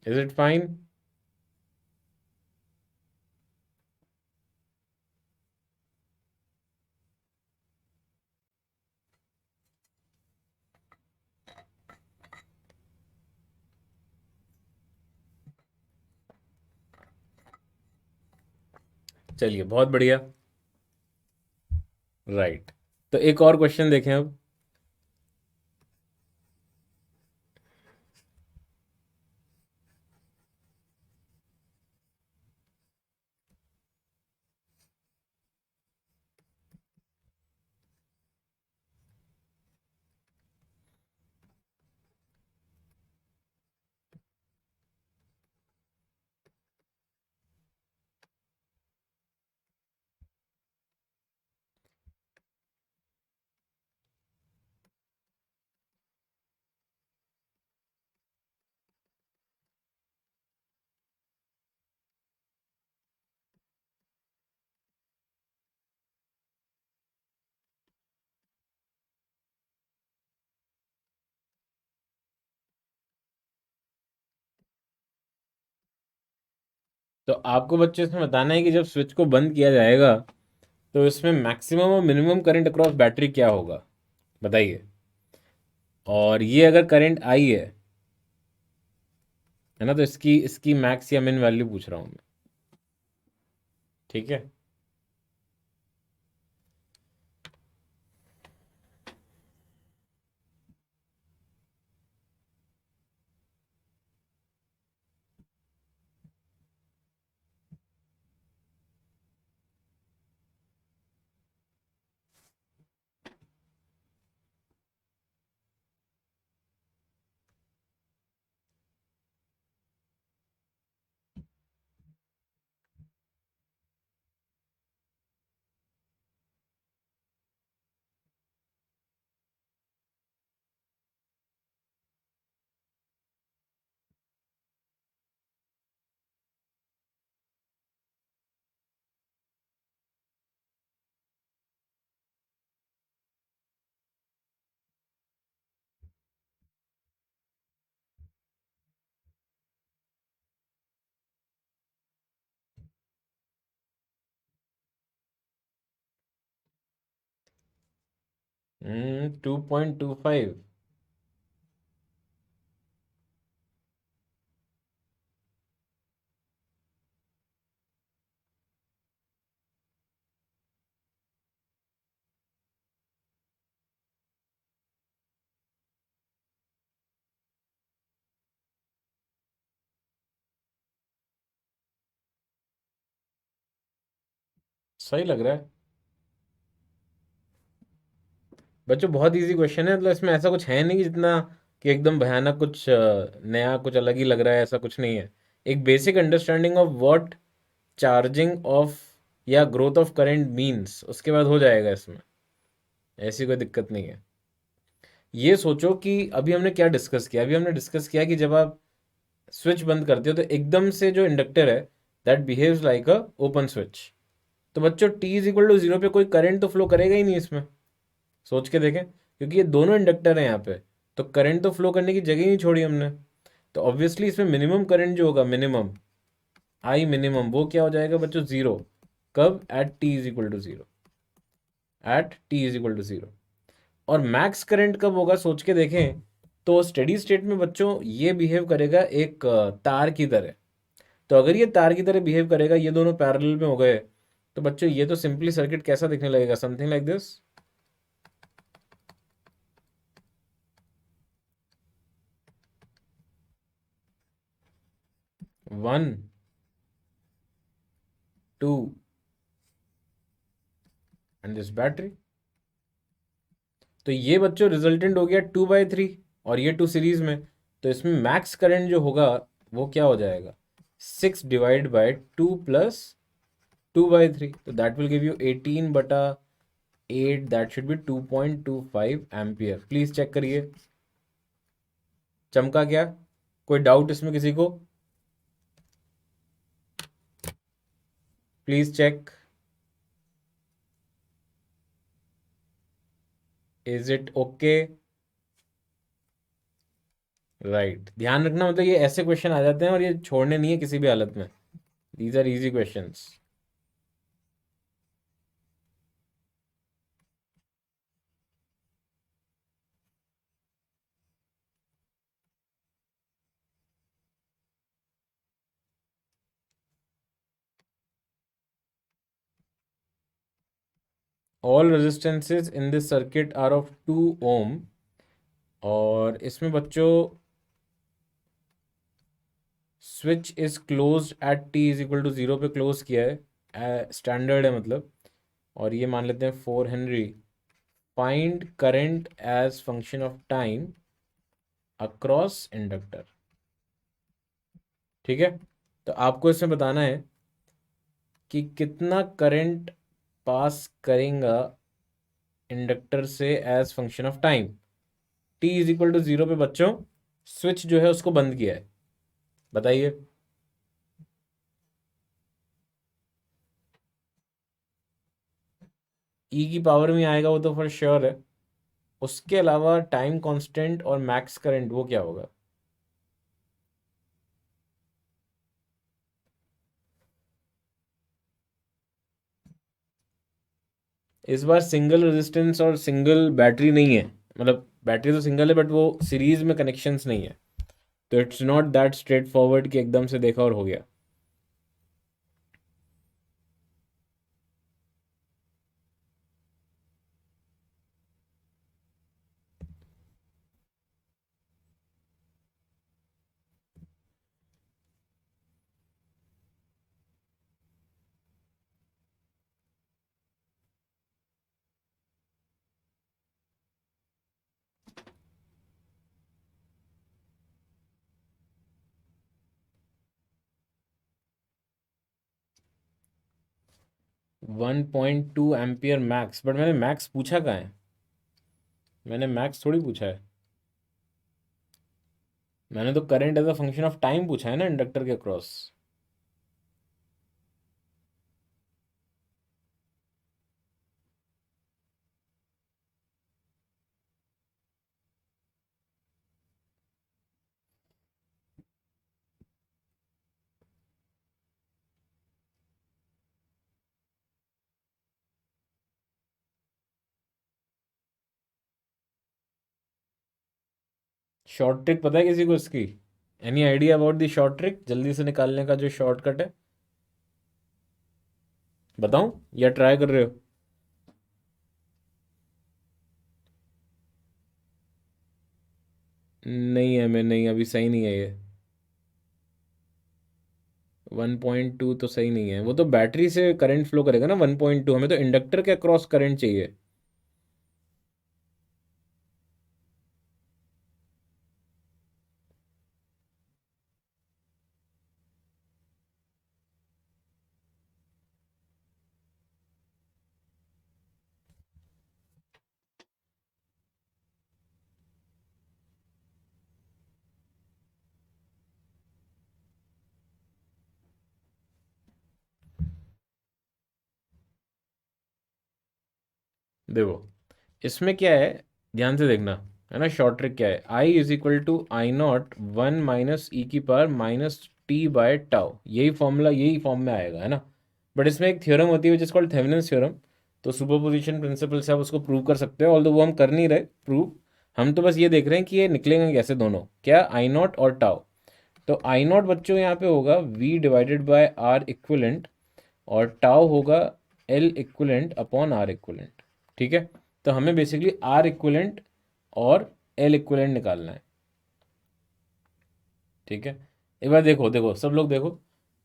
A: Is it fine? चलिए, बहुत बढ़िया। राइट, तो एक और क्वेश्चन देखें अब। तो आपको बच्चों इसमें बताना है कि जब स्विच को बंद किया जाएगा तो इसमें मैक्सिमम और मिनिमम करंट अक्रॉस बैटरी क्या होगा, बताइए। और ये अगर करंट आई है ना, तो इसकी इसकी मैक्स या मिन वैल्यू पूछ रहा हूँ मैं, ठीक है। 2.25। सही लग रहा है। बच्चों बहुत इजी क्वेश्चन है, मतलब इसमें ऐसा कुछ है नहीं कि जितना कि एकदम भयानक कुछ नया कुछ अलग ही लग रहा है, ऐसा कुछ नहीं है। एक basic understanding of what charging of या ग्रोथ ऑफ करंट मीन्स, उसके बाद हो जाएगा इसमें, ऐसी कोई दिक्कत नहीं है। ये सोचो कि अभी हमने क्या डिस्कस किया। अभी हमने डिस्कस किया कि जब आप स्विच बंद करते हो तो एकदम से जो इंडक्टर है that behaves like a open switch. तो बच्चों T is equal to zero पे कोई करंट तो फ्लो करेगा ही नहीं इसमें। सोच के देखें, क्योंकि ये दोनों इंडक्टर हैं यहाँ पे, तो करंट तो फ्लो करने की जगह ही नहीं छोड़ी हमने। तो ऑब्वियसली इसमें मिनिमम करंट जो होगा, मिनिमम आई मिनिमम, वो क्या हो जाएगा बच्चों, जीरो। कब? At T is equal to zero. At T is equal to zero. और मैक्स करंट कब होगा, सोच के देखें। तो स्टेडी स्टेट में बच्चों ये बिहेव करेगा एक तार की तरह। तो अगर ये तार की तरह बिहेव करेगा, ये दोनों पैरेलल में हो गए, तो बच्चों ये तो सिंपली सर्किट कैसा दिखने लगेगा, something like this. 1, 2 and this battery. तो ये बच्चों रिजल्टेंट हो गया 2/3, और ये टू सीरीज में। तो इसमें मैक्स करंट जो होगा वो क्या हो जाएगा, 6/2 प्लस 2/3, तो that will give you 18/8, that should be 2.25 ampere. Please check करिए, चमका क्या? कोई डाउट इसमें किसी को? Please check. Is it okay? Right, ध्यान रखना, मतलब ये ऐसे क्वेश्चन आ जाते हैं और ये छोड़ने नहीं है किसी भी हालत में। These are easy questions. All resistances in this circuit are of 2 ohm. और इसमें बच्चों switch is close at T is equal to zero पे क्लोज किया है, स्टैंडर्ड है मतलब। और ये मान लेते हैं 4 henry. Find current as function of time across inductor. ठीक है, तो आपको इसमें बताना है कि कितना करंट पास करेगा इंडक्टर से as function of time. T is equal to zero पे बच्चों स्विच जो है उसको बंद किया है, बताइए। ई की पावर में आएगा वो तो फॉर श्योर है। उसके अलावा टाइम कांस्टेंट और मैक्स करंट वो क्या होगा? इस बार सिंगल रेजिस्टेंस और सिंगल बैटरी नहीं है, मतलब बैटरी तो सिंगल है बट वो सीरीज में कनेक्शंस नहीं है। तो it's not that straight forward कि एकदम से देखा और हो गया। 1.2 एम्पियर मैक्स, बट मैंने मैक्स पूछा कहाँ है? मैंने मैक्स थोड़ी पूछा है। मैंने तो current as a function of time पूछा है ना इंडक्टर के क्रॉस। शॉर्ट ट्रिक पता है किसी को इसकी? Any idea about the short trick, जल्दी से निकालने का जो शॉर्टकट है? बताऊं या ट्राई कर रहे हो? नहीं है, मैं नहीं, अभी सही नहीं है ये। 1.2 तो सही नहीं है, वो तो बैटरी से करंट फ्लो करेगा ना 1.2, हमें तो इंडक्टर के अक्रॉस करंट चाहिए। देखो इसमें क्या है, ध्यान से देखना, है ना। शॉर्ट ट्रिक क्या है, I is equal to I not 1 - e⁻t/-t/टाउ, यही फॉर्मूला यही फॉर्म में आएगा, है ना। बट इसमें एक थ्योरम होती है जिसको थेवेनिन्स थ्योरम। तो सुपरपोजिशन प्रिंसिपल से आप उसको प्रूव कर सकते हो, ऑल्दो वो हम कर नहीं रहे प्रूव। हम तो बस ये देख रहे हैं कि ये निकलेंगे कैसे दोनों, क्या आई नॉट और टाउ। तो आई नॉट बच्चों यहाँ पे होगा v divided by R equivalent, और टाउ होगा L equivalent upon R equivalent. ठीक है। तो हमें बेसिकली आर इक्विलेंट और एल इक्विलेंट निकालना है। ठीक है। एक बार देखो देखो सब लोग देखो।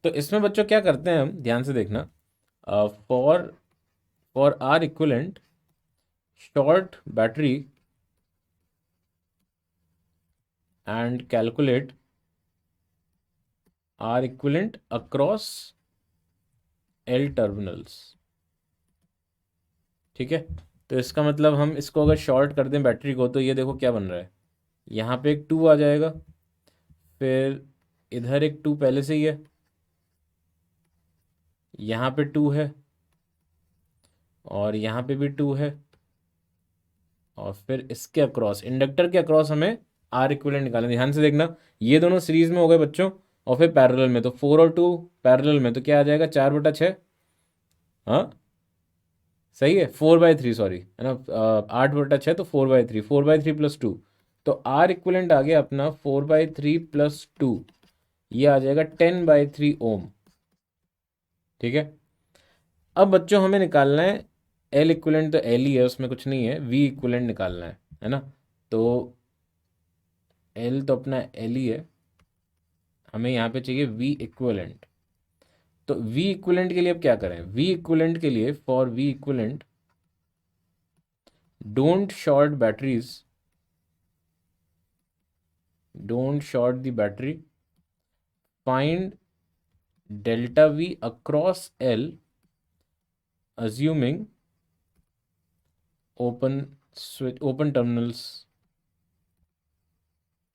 A: तो इसमें बच्चों क्या करते हैं हम, ध्यान से देखना। For for R equivalent, short battery and calculate R equivalent across L terminals. ठीक है। तो इसका मतलब हम इसको अगर शॉर्ट कर दें बैटरी को, तो ये देखो क्या बन रहा है, यहाँ पे एक 2 आ जाएगा, फिर इधर एक 2 पहले से ही है, यहाँ पे 2 है, और यहाँ पे भी 2 है, और फिर इसके अक्रॉस, इंडक्टर के अक्रॉस हमें आर इक्विवेलेंट निकालना है। ध्यान से देखना, ये दोनों सीरीज में हो गए बच्चों, और फिर पैरेलल में, तो 4 और 2 पैरेलल में, तो क्या आ जाएगा 4/6। हाँ सही है, 4/3 सॉरी, है ना। 8/6 तो 4/3, 4/3 + 2, तो आर इक्विवेलेंट आ गया अपना 4/3 + 2, ये आ जाएगा 10/3 ओम। ठीक है। अब बच्चों हमें निकालना है एल इक्विवेलेंट, तो एल ही है, उसमें कुछ नहीं है, वी इक्विवेलेंट निकालना है ना। तो एल तो अपना एल ही है, हमें यहाँ पे चाहिए वी इक्विवेलेंट। तो वी इक्विवेलेंट के लिए अब क्या करें, वी इक्विवेलेंट के लिए, for V equivalent don't short batteries, don't short the battery, find delta V across L assuming open switch, open terminals,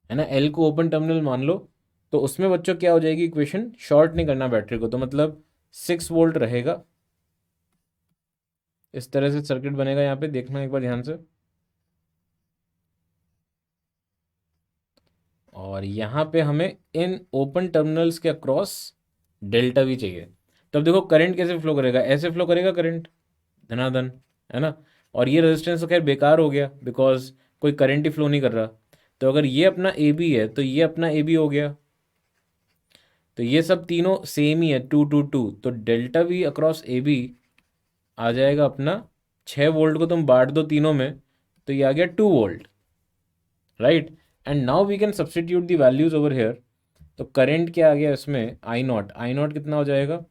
A: है ना। एल को ओपन टर्मिनल मान लो, तो उसमें बच्चों क्या हो जाएगी इक्वेशन, शॉर्ट नहीं करना बैटरी को, तो मतलब 6 वोल्ट रहेगा। इस तरह से सर्किट बनेगा, यहाँ पे देखना एक बार ध्यान से। और यहाँ पे हमें इन ओपन टर्मिनल्स के अक्रॉस डेल्टा वी चाहिए। तो अब देखो करंट कैसे फ्लो करेगा, ऐसे फ्लो करेगा करंट, धनाधन, है ना। और ये रेजिस्टेंस तो खैर बेकार हो गया, बिकॉज कोई करंट ही फ्लो नहीं कर रहा। तो अगर ये अपना ए बी है, तो ये अपना ए बी हो गया, तो ये सब तीनों सेम ही है, 2 2 2, तो delta V across A B आ जाएगा अपना 6 वोल्ट को तुम बांट दो तीनों में, तो ये आ गया 2 volt, right. And now we can substitute the values over here. तो करंट क्या आ गया इसमें, आई नॉट, आई नॉट कितना हो जाएगा,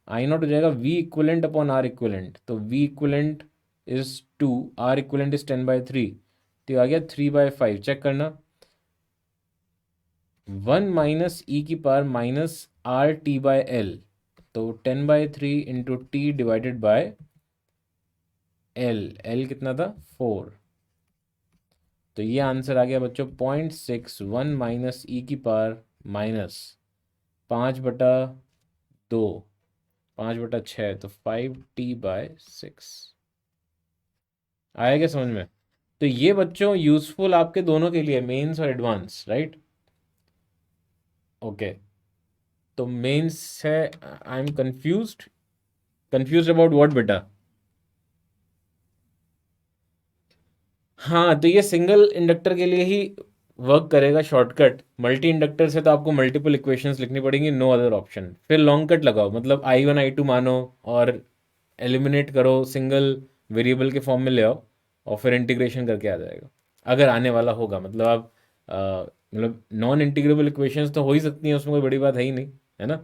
A: आई नॉट हो जाएगा V equivalent upon R equivalent, तो V equivalent is 2, R equivalent is 10/3, तो ये आ गया 3/5। चेक करना, 1 - e⁻−r t/l, तो 10/3 into T divided by L, L कितना था 4। तो ये आंसर आ गया बच्चों 0.6, 1 - e⁻−5/2, 5/6, तो 5t/6। आया क्या समझ में? तो ये बच्चों यूजफुल आपके दोनों के लिए, मेंस और एडवांस, राइट। ओके। तो मेंस है, I am confused, confused about what बेटा? हाँ, तो ये सिंगल इंडक्टर के लिए ही वर्क करेगा शॉर्टकट मल्टी इंडक्टर से, तो आपको मल्टीपल इक्वेशंस लिखनी पड़ेंगी, नो अदर ऑप्शन। फिर लॉन्ग कट लगाओ, मतलब I1 I2 मानो और एलिमिनेट करो, सिंगल वेरिएबल के फॉर्म में ले आओ, और फिर इंटीग्रेशन करके आ जाएगा, अगर आने वाला होगा। मतलब आप मतलब नॉन इंटीग्रेबल इक्वेशंस तो हो ही सकती हैं, उसमें कोई बड़ी बात है ही नहीं, है ना।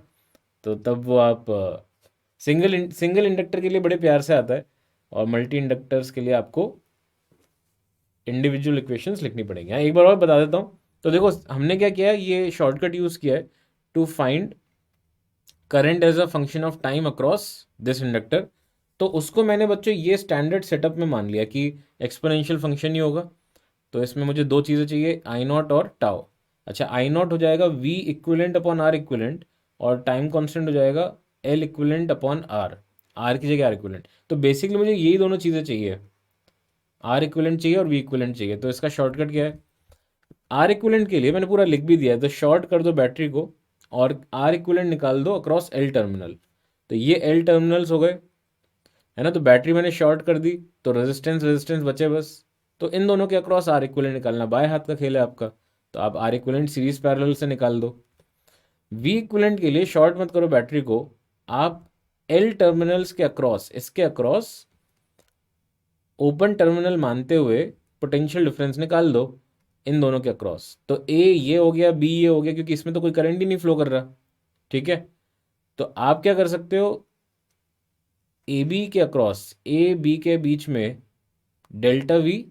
A: तो तब वो आप सिंगल इंडक्टर के लिए बड़े प्यार से आता है, और मल्टी इंडक्टर्स के लिए आपको इंडिविजुअल इक्वेशंस लिखनी पड़ेंगी। हाँ, एक बार और बता देता हूँ। तो देखो हमने क्या किया है, ये शॉर्टकट यूज़ किया है to find current as a function of time across this inductor. तो उसको मैंने बच्चों ये स्टैंडर्ड सेटअप में मान लिया कि एक्सपोनेंशियल फंक्शन ही होगा। तो इसमें मुझे दो चीज़ें चाहिए, आई नॉट और टाओ। अच्छा, आई नॉट हो जाएगा V equivalent upon R equivalent, और टाइम कांस्टेंट हो जाएगा एल इक्विलेंट अपॉन आर की जगह आर इक्विलेंट। तो बेसिकली मुझे यही दोनों चीज़ें चाहिए, आर इक्विलेंट चाहिए और वी इक्विलेंट चाहिए। तो इसका शॉर्टकट क्या है, आर इक्विलेंट के लिए मैंने पूरा लिख भी दिया है, तो शॉर्ट कर दो बैटरी को और आर इक्विलेंट निकाल दो अक्रॉस एल टर्मिनल। तो ये एल टर्मिनल्स हो गए, है ना। तो बैटरी मैंने शॉर्ट कर दी, तो रेजिस्टेंस रेजिस्टेंस बचे बस। तो इन दोनों के अक्रॉस आर इक्विलेंट निकालना बाएं हाथ का खेल है आपका। तो आप आर इक्विलेंट सीरीज पैरेलल से निकाल दो। वी इक्विलेंट के लिए शॉर्ट मत करो बैटरी को, आप एल टर्मिनल्स के अक्रॉस, इसके अक्रॉस ओपन टर्मिनल मानते हुए पोटेंशियल डिफरेंस निकाल दो इन दोनों के अक्रॉस। तो ए ये हो गया, बी ये हो गया, क्योंकि इसमें तो कोई करंट ही नहीं फ्लो कर रहा, ठीक है। तो आप क्या कर सकते हो, ए बी के अक्रॉस, ए बी के बीच में डेल्टा वी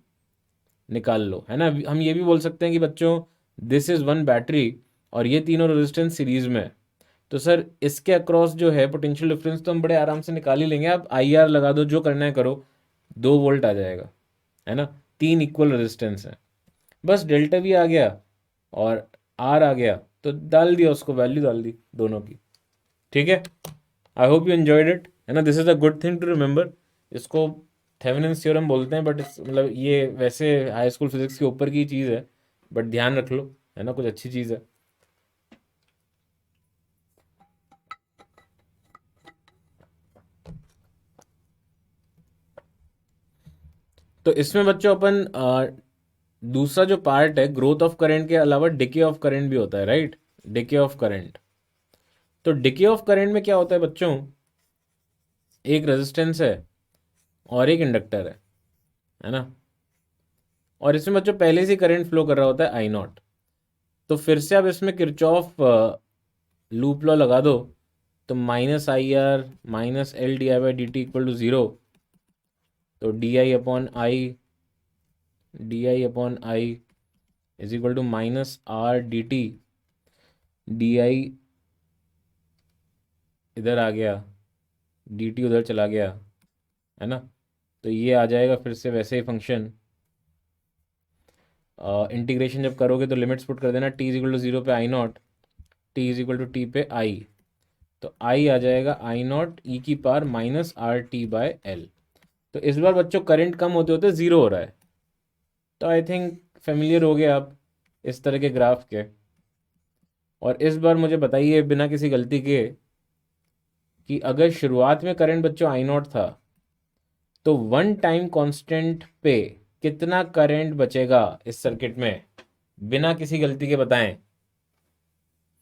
A: निकाल लो, है ना। हम ये भी बोल सकते हैं कि बच्चों दिस इज वन बैटरी और ये तीनों रेजिस्टेंस सीरीज में है। तो सर इसके अक्रॉस जो है पोटेंशियल डिफरेंस तो हम बड़े आराम से निकाल ही लेंगे, आप आई आर लगा दो, जो करना है करो, 2 वोल्ट आ जाएगा, है ना। तीन इक्वल रेजिस्टेंस है, बस डेल्टा वी आ गया और आर आ गया, तो डाल दिया, उसको वैल्यू डाल दी दोनों की, ठीक है। I hope you enjoyed it, है ना। This is a good thing to remember. इसको थेवेनिन्स थ्योरम बोलते हैं, बट मतलब ये वैसे हाई स्कूल फिजिक्स के ऊपर की चीज़ है, बट ध्यान रख लो, है ना, कुछ अच्छी चीज़ है। तो इसमें बच्चों अपन दूसरा जो पार्ट है, ग्रोथ ऑफ करंट के अलावा डिके ऑफ करंट भी होता है, राइट। डिके ऑफ करंट, तो डिके ऑफ करंट में क्या होता है बच्चों, एक रेजिस्टेंस है और एक इंडक्टर है ना। और इसमें बच्चों पहले से करंट फ्लो कर रहा होता है आई नॉट। तो फिर से आप इसमें किरचॉफ लूप लॉ लगा दो, तो -IR -L/dy/dt इक्वल टू 0। तो di/i is equal to -R/dt। di इधर आ गया, dt उधर चला गया, है ना। तो ये आ जाएगा फिर से वैसे ही फंक्शन। इंटीग्रेशन जब करोगे तो लिमिट्स पुट कर देना, t इज इक्वल टू 0 पे I not, t is equal to T पे आई। तो आई आ जाएगा आई नॉट ई की पावर -RT/L। तो इस बार बच्चों करंट कम होते होते ज़ीरो हो रहा है। तो आई थिंक फेमिलियर हो गए आप इस तरह के ग्राफ के। और इस बार मुझे बताइए बिना किसी गलती के, कि अगर शुरुआत में करंट बच्चों आई नॉट था, तो वन टाइम कांस्टेंट पे कितना करंट बचेगा इस सर्किट में, बिना किसी गलती के बताएं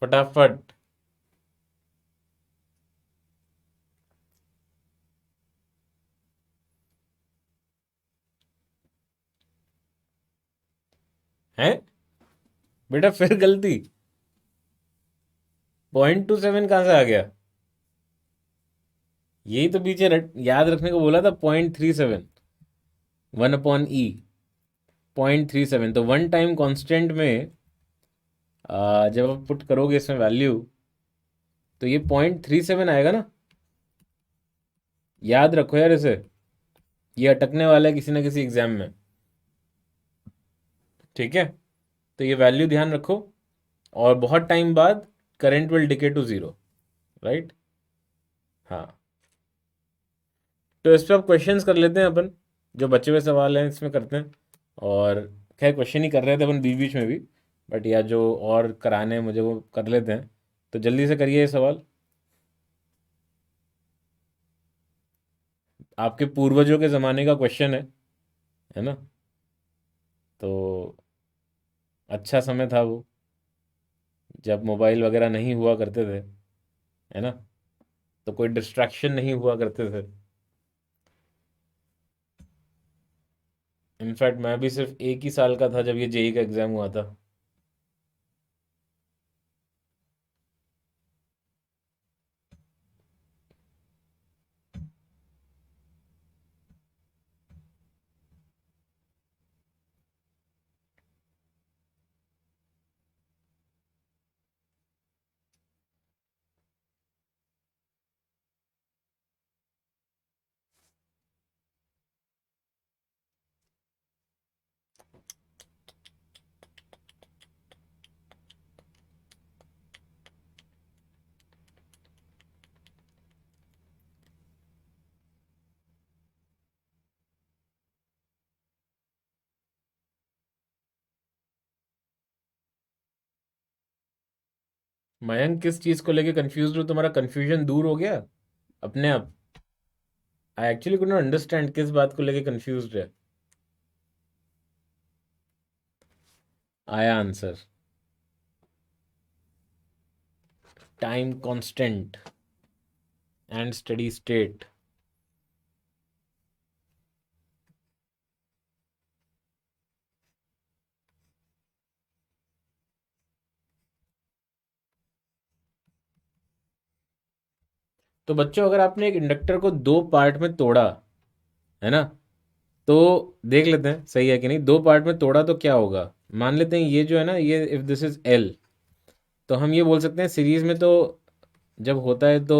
A: फटाफट। हैं बेटा, फिर गलती, 0.27 कहाँ से आ गया। यही तो पीछे याद रखने को बोला था, 0.37, 1/E, 0.37। तो वन टाइम कांस्टेंट में जब आप पुट करोगे इसमें वैल्यू, तो ये 0.37 आएगा ना। याद रखो यार इसे, ये अटकने वाला है किसी ना किसी एग्जाम में, ठीक है। तो ये वैल्यू ध्यान रखो, और बहुत टाइम बाद current will decay to zero, right. हाँ, तो इस पर अब क्वेश्चंस कर लेते हैं अपन, जो बचे हुए सवाल हैं इसमें करते हैं। और खैर क्वेश्चन ही कर रहे थे अपन बीच बीच में भी, बट या जो और कराने हैं मुझे वो कर लेते हैं। तो जल्दी से करिए ये सवाल, आपके पूर्वजों के ज़माने का क्वेश्चन है ना। तो अच्छा समय था वो, जब मोबाइल वगैरह नहीं हुआ करते थे, है ना? तो कोई डिस्ट्रैक्शन नहीं हुआ करते थे। इनफैक्ट मैं भी सिर्फ एक ही साल का था जब ये जेई का एग्ज़ाम हुआ था। मयंक, किस चीज़ को लेके कंफ्यूज हो? तुम्हारा कंफ्यूजन दूर हो गया अपने आप? I actually could not understand किस बात को लेके कंफ्यूज है। आया answer. Time constant and steady state. तो बच्चों, अगर आपने एक इंडक्टर को दो पार्ट में तोड़ा, है ना, तो देख लेते हैं सही है कि नहीं। दो पार्ट में तोड़ा तो क्या होगा? मान लेते हैं ये जो है ना, ये इफ दिस इज एल, तो हम ये बोल सकते हैं सीरीज में तो जब होता है तो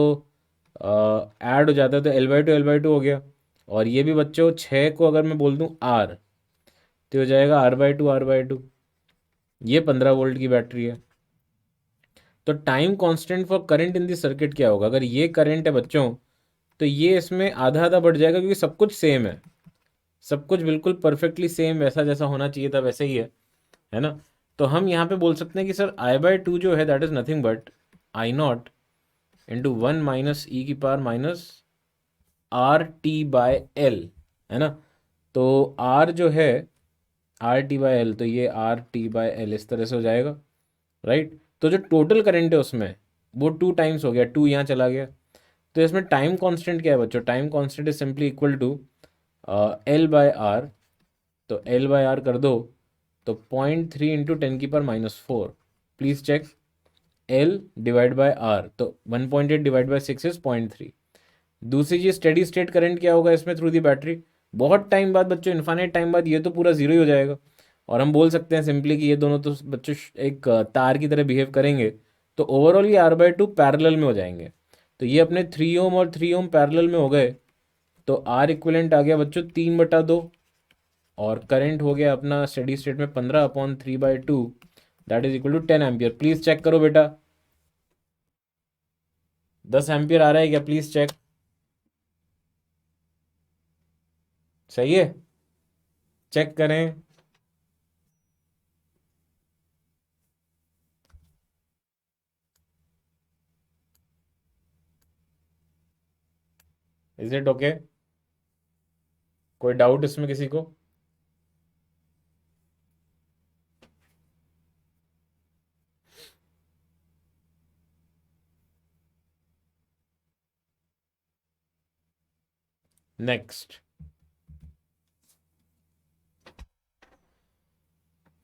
A: ऐड हो जाता है, तो L/2 हो गया। और ये भी बच्चों, 6 को अगर मैं बोल दूं आर, तो हो जाएगा R/2 ये 15 वोल्ट की बैटरी है। तो time constant for current in this circuit क्या होगा? अगर ये करंट है बच्चों, तो ये इसमें आधा आधा बढ़ जाएगा, क्योंकि सब कुछ सेम है। सब कुछ बिल्कुल परफेक्टली सेम, वैसा जैसा होना चाहिए था वैसे ही है ना? तो हम यहाँ पे बोल सकते हैं कि सर I/2 जो है that is nothing but I0 into 1 - e⁻⁻R t/L, है ना? तो R जो है RT/L, तो ये RT/L इस तरह से हो जाएगा, राइट? तो जो टोटल करंट है उसमें, वो 2 टाइम्स हो गया, 2 यहाँ चला गया। तो इसमें टाइम कांस्टेंट क्या है बच्चों? Time constant is simply equal to L/R। तो L/R कर दो, तो 0.3 into 10⁻⁻⁴। Please check. L divide by R, तो 1.8 डिवाइड बाय 6 इज 0.3। दूसरी चीज़, स्टेडी स्टेट करंट क्या होगा इसमें थ्रू दी बैटरी? बहुत टाइम बाद बच्चों, इन्फानेट टाइम बाद, ये तो पूरा जीरो ही हो जाएगा। और हम बोल सकते हैं सिंपली कि ये दोनों तो बच्चों एक तार की तरह बिहेव करेंगे। तो ओवरऑल ये R/2 पैरेलल में हो जाएंगे। तो ये अपने 3 ओम और 3 ओम पैरेलल में हो गए। तो आर इक्विवेलेंट आ गया बच्चों 3/2। और करंट हो गया अपना स्टेडी स्टेट में 15/3/2, that is equal to 10 ampere. Please check करो बेटा, 10 एम्पियर आ रहा है क्या? Please check. सही है? चेक करें। Is it okay? कोई डाउट इसमें किसी को? नेक्स्ट,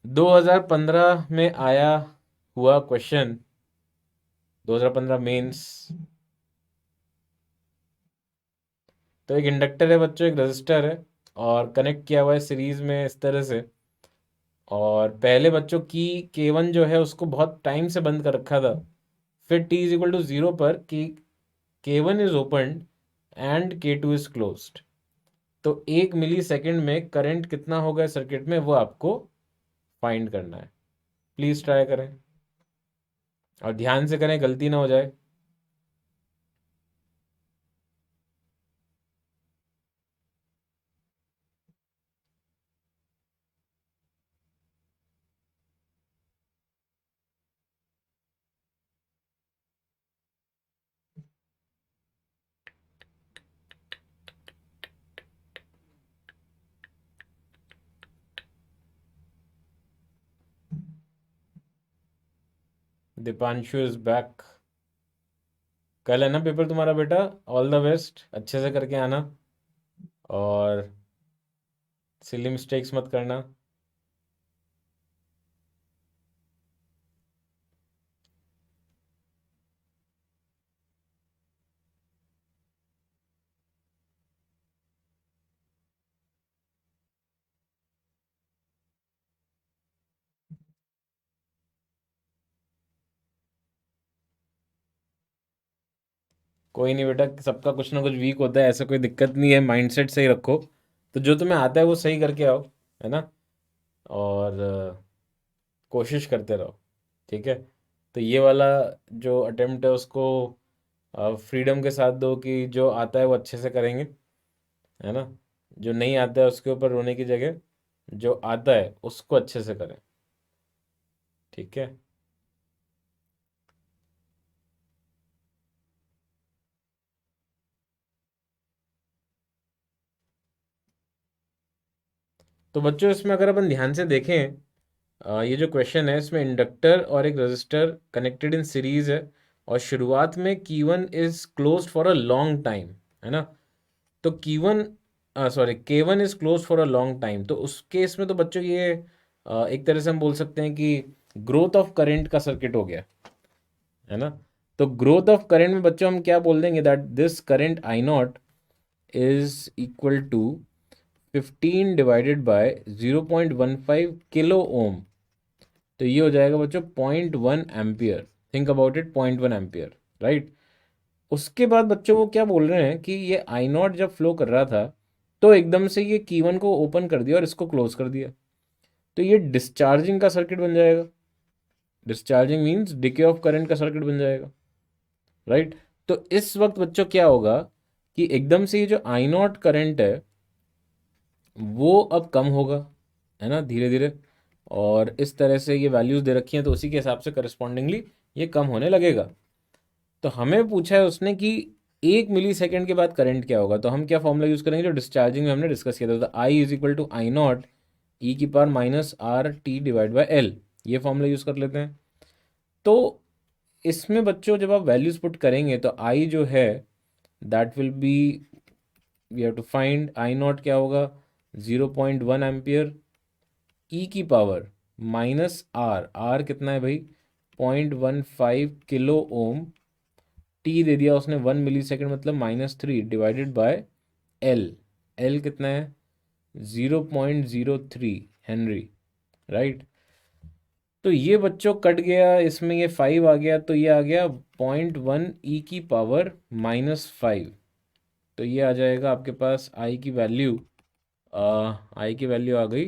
A: 2015 में आया हुआ क्वेश्चन, 2015 मेंस। तो एक इंडक्टर है बच्चों, एक रजिस्टर है, और कनेक्ट किया हुआ है सीरीज में इस तरह से। और पहले बच्चों की K1 जो है उसको बहुत टाइम से बंद कर रखा था। फिर t इज इक्वल टू 0 पर कि K1 is open and K2 is closed. तो 1 मिली सेकेंड में करंट कितना होगा सर्किट में, वो आपको फाइंड करना है। प्लीज ट्राई करें, और ध्यान से करें, गलती ना हो जाए। Deepanshu is back. कल है ना पेपर तुम्हारा बेटा? ऑल द बेस्ट, अच्छे से करके आना और सिली मिस्टेक्स मत करना। कोई नहीं बेटा, सबका कुछ ना कुछ वीक होता है, ऐसा कोई दिक्कत नहीं है, माइंडसेट सही रखो। तो जो तुम्हें आता है वो सही करके आओ, है ना? और कोशिश करते रहो, ठीक है? तो ये वाला जो अटेम्प्ट है उसको फ्रीडम के साथ दो कि जो आता है वो अच्छे से करेंगे, है ना? जो नहीं आता है उसके ऊपर रोने की जगह जो आता है उसको अच्छे से करें, ठीक है? तो बच्चों इसमें अगर अपन ध्यान से देखें, ये जो क्वेश्चन है इसमें इंडक्टर और एक रजिस्टर कनेक्टेड इन सीरीज है, और शुरुआत में Q1 is closed for a long time, है ना? तो Q1 sorry K1 is close for a long time, तो उस केस में तो बच्चों ये एक तरह से हम बोल सकते हैं कि ग्रोथ ऑफ करंट का सर्किट हो गया, है ना? तो ग्रोथ ऑफ करंट में बच्चों हम क्या बोल देंगे, that this current I naught is equal to 15 divided by 0.15 kilo ohm. तो ये हो जाएगा बच्चों 0.1 ampere. Think about it, 0.1 ampere, right? उसके बाद बच्चों वो क्या बोल रहे हैं कि ये आई नॉट जब फ्लो कर रहा था तो एकदम से ये Q1 को ओपन कर दिया और इसको क्लोज कर दिया, तो ये डिस्चार्जिंग का सर्किट बन जाएगा। Discharging means decay of current का सर्किट बन जाएगा, राइट? तो इस वक्त बच्चों क्या होगा कि एकदम से ये जो आई नॉट करंट है वो अब कम होगा, है ना, धीरे धीरे। और इस तरह से ये वैल्यूज दे रखी हैं तो उसी के हिसाब से करस्पॉन्डिंगली ये कम होने लगेगा। तो हमें पूछा है उसने कि 1 मिली सेकेंड के बाद करंट क्या होगा, तो हम क्या फॉर्मूला यूज करेंगे जो डिस्चार्जिंग में हमने डिस्कस किया था, तो I is equal to I not E की power minus R T divide by L, ये फॉर्मूला यूज कर लेते हैं। तो इसमें बच्चों जब आप वैल्यूज पुट करेंगे तो आई जो है that will be, we have to find I naught क्या होगा, 0.1 एम्पियर ई की पावर माइनस आर, आर कितना है भाई, 0.15 किलो ओम, टी दे दिया उसने 1 मिली सेकेंड मतलब -3 डिवाइडेड बाय एल, एल कितना है 0.03 हेनरी, राइट? तो ये बच्चों कट गया, इसमें ये 5 आ गया, तो ये आ गया 0.1 ई की पावर -5। तो ये आ जाएगा आपके पास आई की वैल्यू, आई की वैल्यू आ गई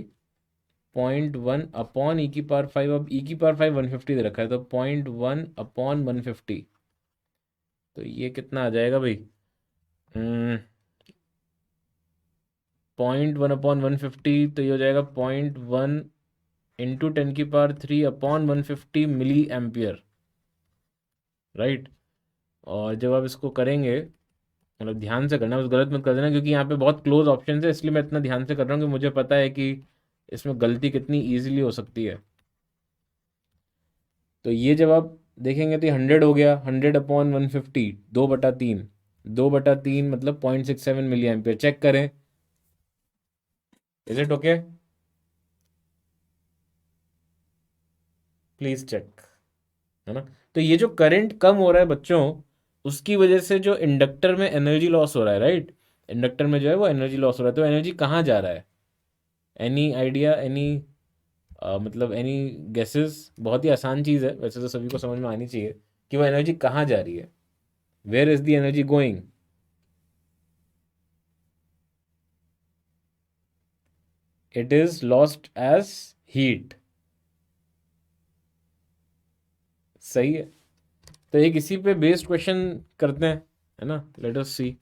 A: 0.1 अपॉन ई की पावर 5। अब ई की पावर 5 150 दे रखा है, तो 0.1 अपॉन 150, तो ये कितना आ जाएगा भाई, 0.1 अपॉन 150, तो ये हो जाएगा 0.1 इंटू 10 की power 3 upon 150 milli ampere, right? और जब आप इसको करेंगे, मतलब ध्यान से करना, बस गलत मत कर देना, क्योंकि यहाँ पे बहुत क्लोज ऑप्शन है, इसलिए मैं इतना ध्यान से कर रहा हूँ कि मुझे पता है कि इसमें गलती कितनी ईजिली हो सकती है। तो ये जब आप देखेंगे तो ये 100 हो गया, 100 अपॉन 150, 2/3, 2/3 मतलब 0.67 मिली एम्पियर। चेक करें, is it okay? Please check, है ना? तो ये जो करंट कम हो रहा है बच्चों, उसकी वजह से जो इंडक्टर में एनर्जी लॉस हो रहा है, राइट? इंडक्टर में जो है वो एनर्जी लॉस हो रहा है, तो एनर्जी कहाँ जा रहा है? एनी आइडिया, एनी मतलब एनी गेसेस? बहुत ही आसान चीज़ है वैसे तो, सभी को समझ में आनी चाहिए कि वो एनर्जी कहाँ जा रही है। Where is the energy going? It is lost as heat. सही है। तो एक इसी पे बेस्ड क्वेश्चन करते हैं, है ना? Let us see.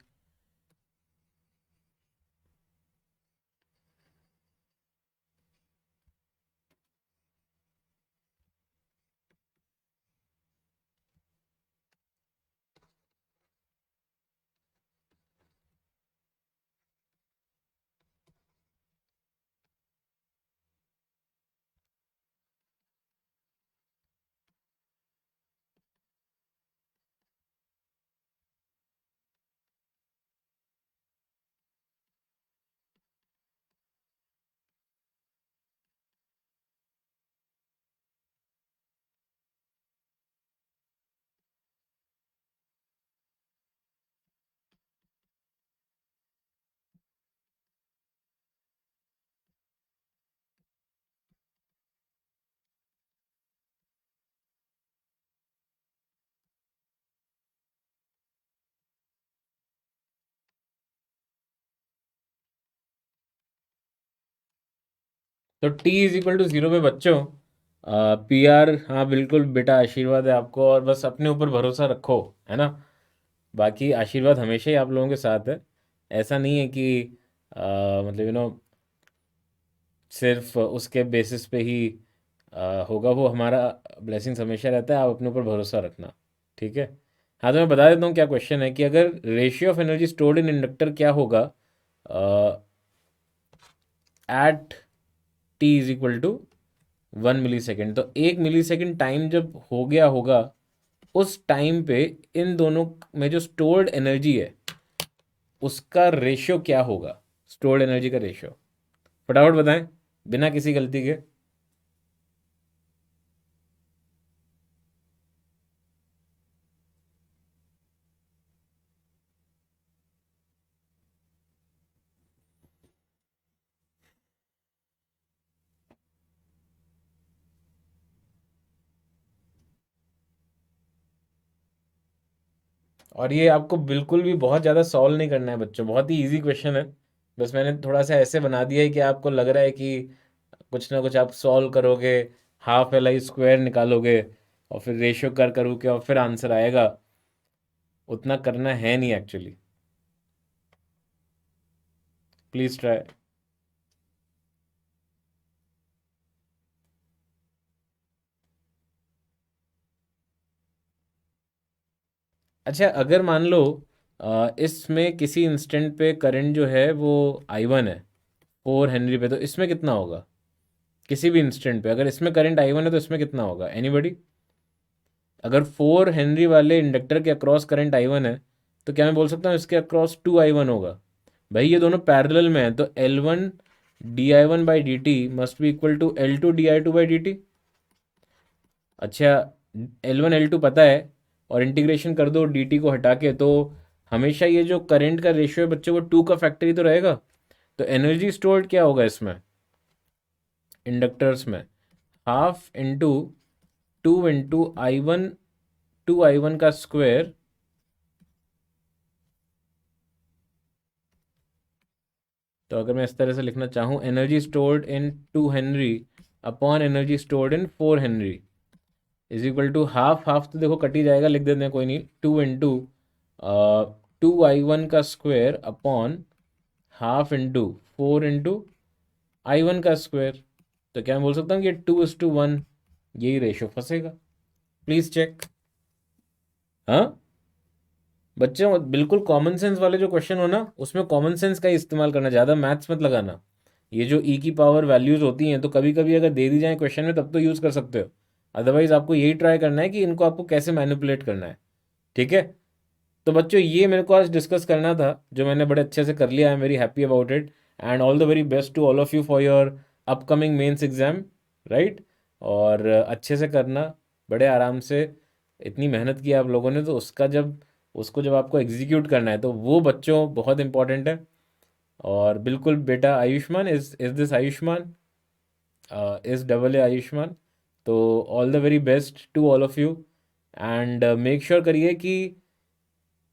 A: तो T is equal to zero पे बच्चों, पी आर, हाँ बिल्कुल बेटा, आशीर्वाद है आपको, और बस अपने ऊपर भरोसा रखो, है ना। बाकी आशीर्वाद हमेशा ही आप लोगों के साथ है। ऐसा नहीं है कि मतलब सिर्फ उसके बेसिस पे ही होगा, वो हमारा ब्लेसिंग्स हमेशा रहता है, आप अपने ऊपर भरोसा रखना। ठीक है। हाँ तो मैं बता देता हूँ क्या क्वेश्चन है, कि अगर ratio of energy stored in inductor क्या होगा at T is equal to 1 milli second. तो 1 मिली सेकेंड टाइम जब हो गया होगा, उस टाइम पे इन दोनों में जो स्टोर्ड एनर्जी है उसका रेशियो क्या होगा, स्टोर्ड एनर्जी का रेशियो। फटाफट बताएं, बिना किसी गलती के। और ये आपको बिल्कुल भी बहुत ज़्यादा सॉल्व नहीं करना है बच्चों, बहुत ही इजी क्वेश्चन है। बस मैंने थोड़ा सा ऐसे बना दिया है कि आपको लग रहा है कि कुछ ना कुछ आप सॉल्व करोगे, हाफ एल आई स्क्वायर निकालोगे, और फिर रेशियो कर करोगे और फिर आंसर आएगा। उतना करना है नहीं एक्चुअली। Please try. अच्छा, अगर मान लो इसमें किसी इंस्टेंट पे करंट जो है वो I1 है 4 हेनरी पे, तो इसमें कितना होगा। किसी भी इंस्टेंट पे अगर इसमें करंट I1 है तो इसमें कितना होगा, एनीबडी। अगर 4 हेनरी वाले इंडक्टर के अक्रॉस करंट I1 है, तो क्या मैं बोल सकता हूँ इसके अक्रॉस 2I1 होगा। भाई ये दोनों पैरेलल में है, तो L1 di1 by dt must be equal to L2 di2 by dt। अच्छा, L1 L2 पता है, और इंटीग्रेशन कर दो dt को हटा के, तो हमेशा ये जो करंट का रेशियो है बच्चों, वो 2 का फैक्टर ही तो रहेगा। तो एनर्जी स्टोर्ड क्या होगा इसमें, इंडक्टर्स में, half into 2 into I1, 2I1 का स्क्वायर। तो अगर मैं इस तरह से लिखना चाहूँ, energy stored in 2 henry upon energy stored in 4 henry is equal to half, half तो देखो कट ही जाएगा, लिख देते हैं कोई नहीं, 2 इंटू 2I1 का square upon half into 4 into I1 का स्क्वायर। तो क्या मैं बोल सकता हूँ कि 2:1 यही रेशो फंसेगा। Please check. हाँ बच्चों, बिल्कुल कॉमन सेंस वाले जो क्वेश्चन हो ना, उसमें कॉमन सेंस का ही इस्तेमाल करना, ज़्यादा मैथ्स मत लगाना। ये जो ई की पावर वैल्यूज़ होती हैं, तो कभी कभी अगर दे दी जाए क्वेश्चन में तब तो यूज़ कर सकते हो, अदरवाइज आपको यही ट्राई करना है कि इनको आपको कैसे मैनिपुलेट करना है। ठीक है। तो बच्चों ये मेरे को आज डिस्कस करना था, जो मैंने बड़े अच्छे से कर लिया। I am very happy about it, and all the very best to all of you for your upcoming mains exam. Right. और अच्छे से करना, बड़े आराम से। इतनी मेहनत की आप लोगों ने, तो उसको जब आपको एग्जीक्यूट करना है, तो वो बच्चों बहुत इंपॉर्टेंट है। और बिल्कुल बेटा, Ayushman is this Ayushman, is double A Ayushman. तो all the very best to all of you, and make sure करिए कि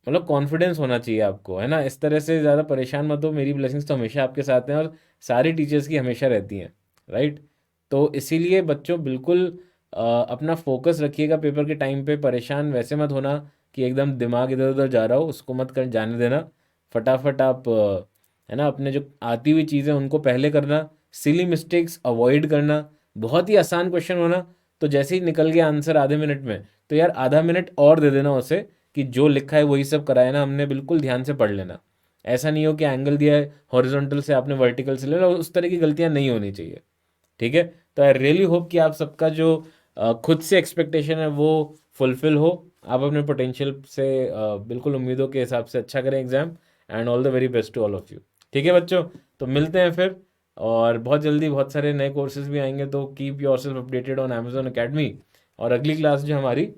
A: मतलब कॉन्फिडेंस होना चाहिए आपको, है ना। इस तरह से ज़्यादा परेशान मत हो, मेरी ब्लेसिंग्स तो हमेशा आपके साथ हैं, और सारी टीचर्स की हमेशा रहती हैं। राइट। तो इसीलिए बच्चों बिल्कुल अपना फोकस रखिएगा पेपर के टाइम पे, परेशान वैसे मत होना कि एकदम दिमाग इधर उधर जा रहा हो, उसको मत कर जाने देना। फटाफट आप है ना, अपने जो आती हुई चीज़ें उनको पहले करना, सिली मिस्टेक्स अवॉइड करना। बहुत ही आसान क्वेश्चन होना, तो जैसे ही निकल गया आंसर आधे मिनट में, तो यार आधा मिनट और दे देना उसे, कि जो लिखा है वही सब कराया ना हमने, बिल्कुल ध्यान से पढ़ लेना। ऐसा नहीं हो कि एंगल दिया है हॉरिजॉन्टल से आपने वर्टिकल से ले लो, उस तरह की गलतियां नहीं होनी चाहिए। ठीक है। तो आई रियली होप कि आप सबका जो खुद से एक्सपेक्टेशन है वो फुलफिल हो। आप अपने पोटेंशियल से बिल्कुल उम्मीदों के हिसाब से अच्छा करें exam, and all the very best to all of you. ठीक है बच्चों, तो मिलते हैं फिर, और बहुत जल्दी बहुत सारे नए कोर्सेज भी आएंगे, तो keep your self updated on Amazon academy. और अगली क्लास जो हमारी,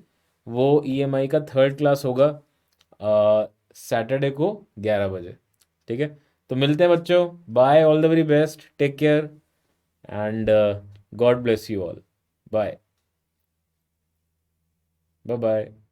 A: वो ईएमआई का थर्ड क्लास होगा, सैटरडे को 11 बजे। ठीक है। तो मिलते हैं बच्चों, bye, all the very best, take care, and God bless you all. Bye. Bye bye.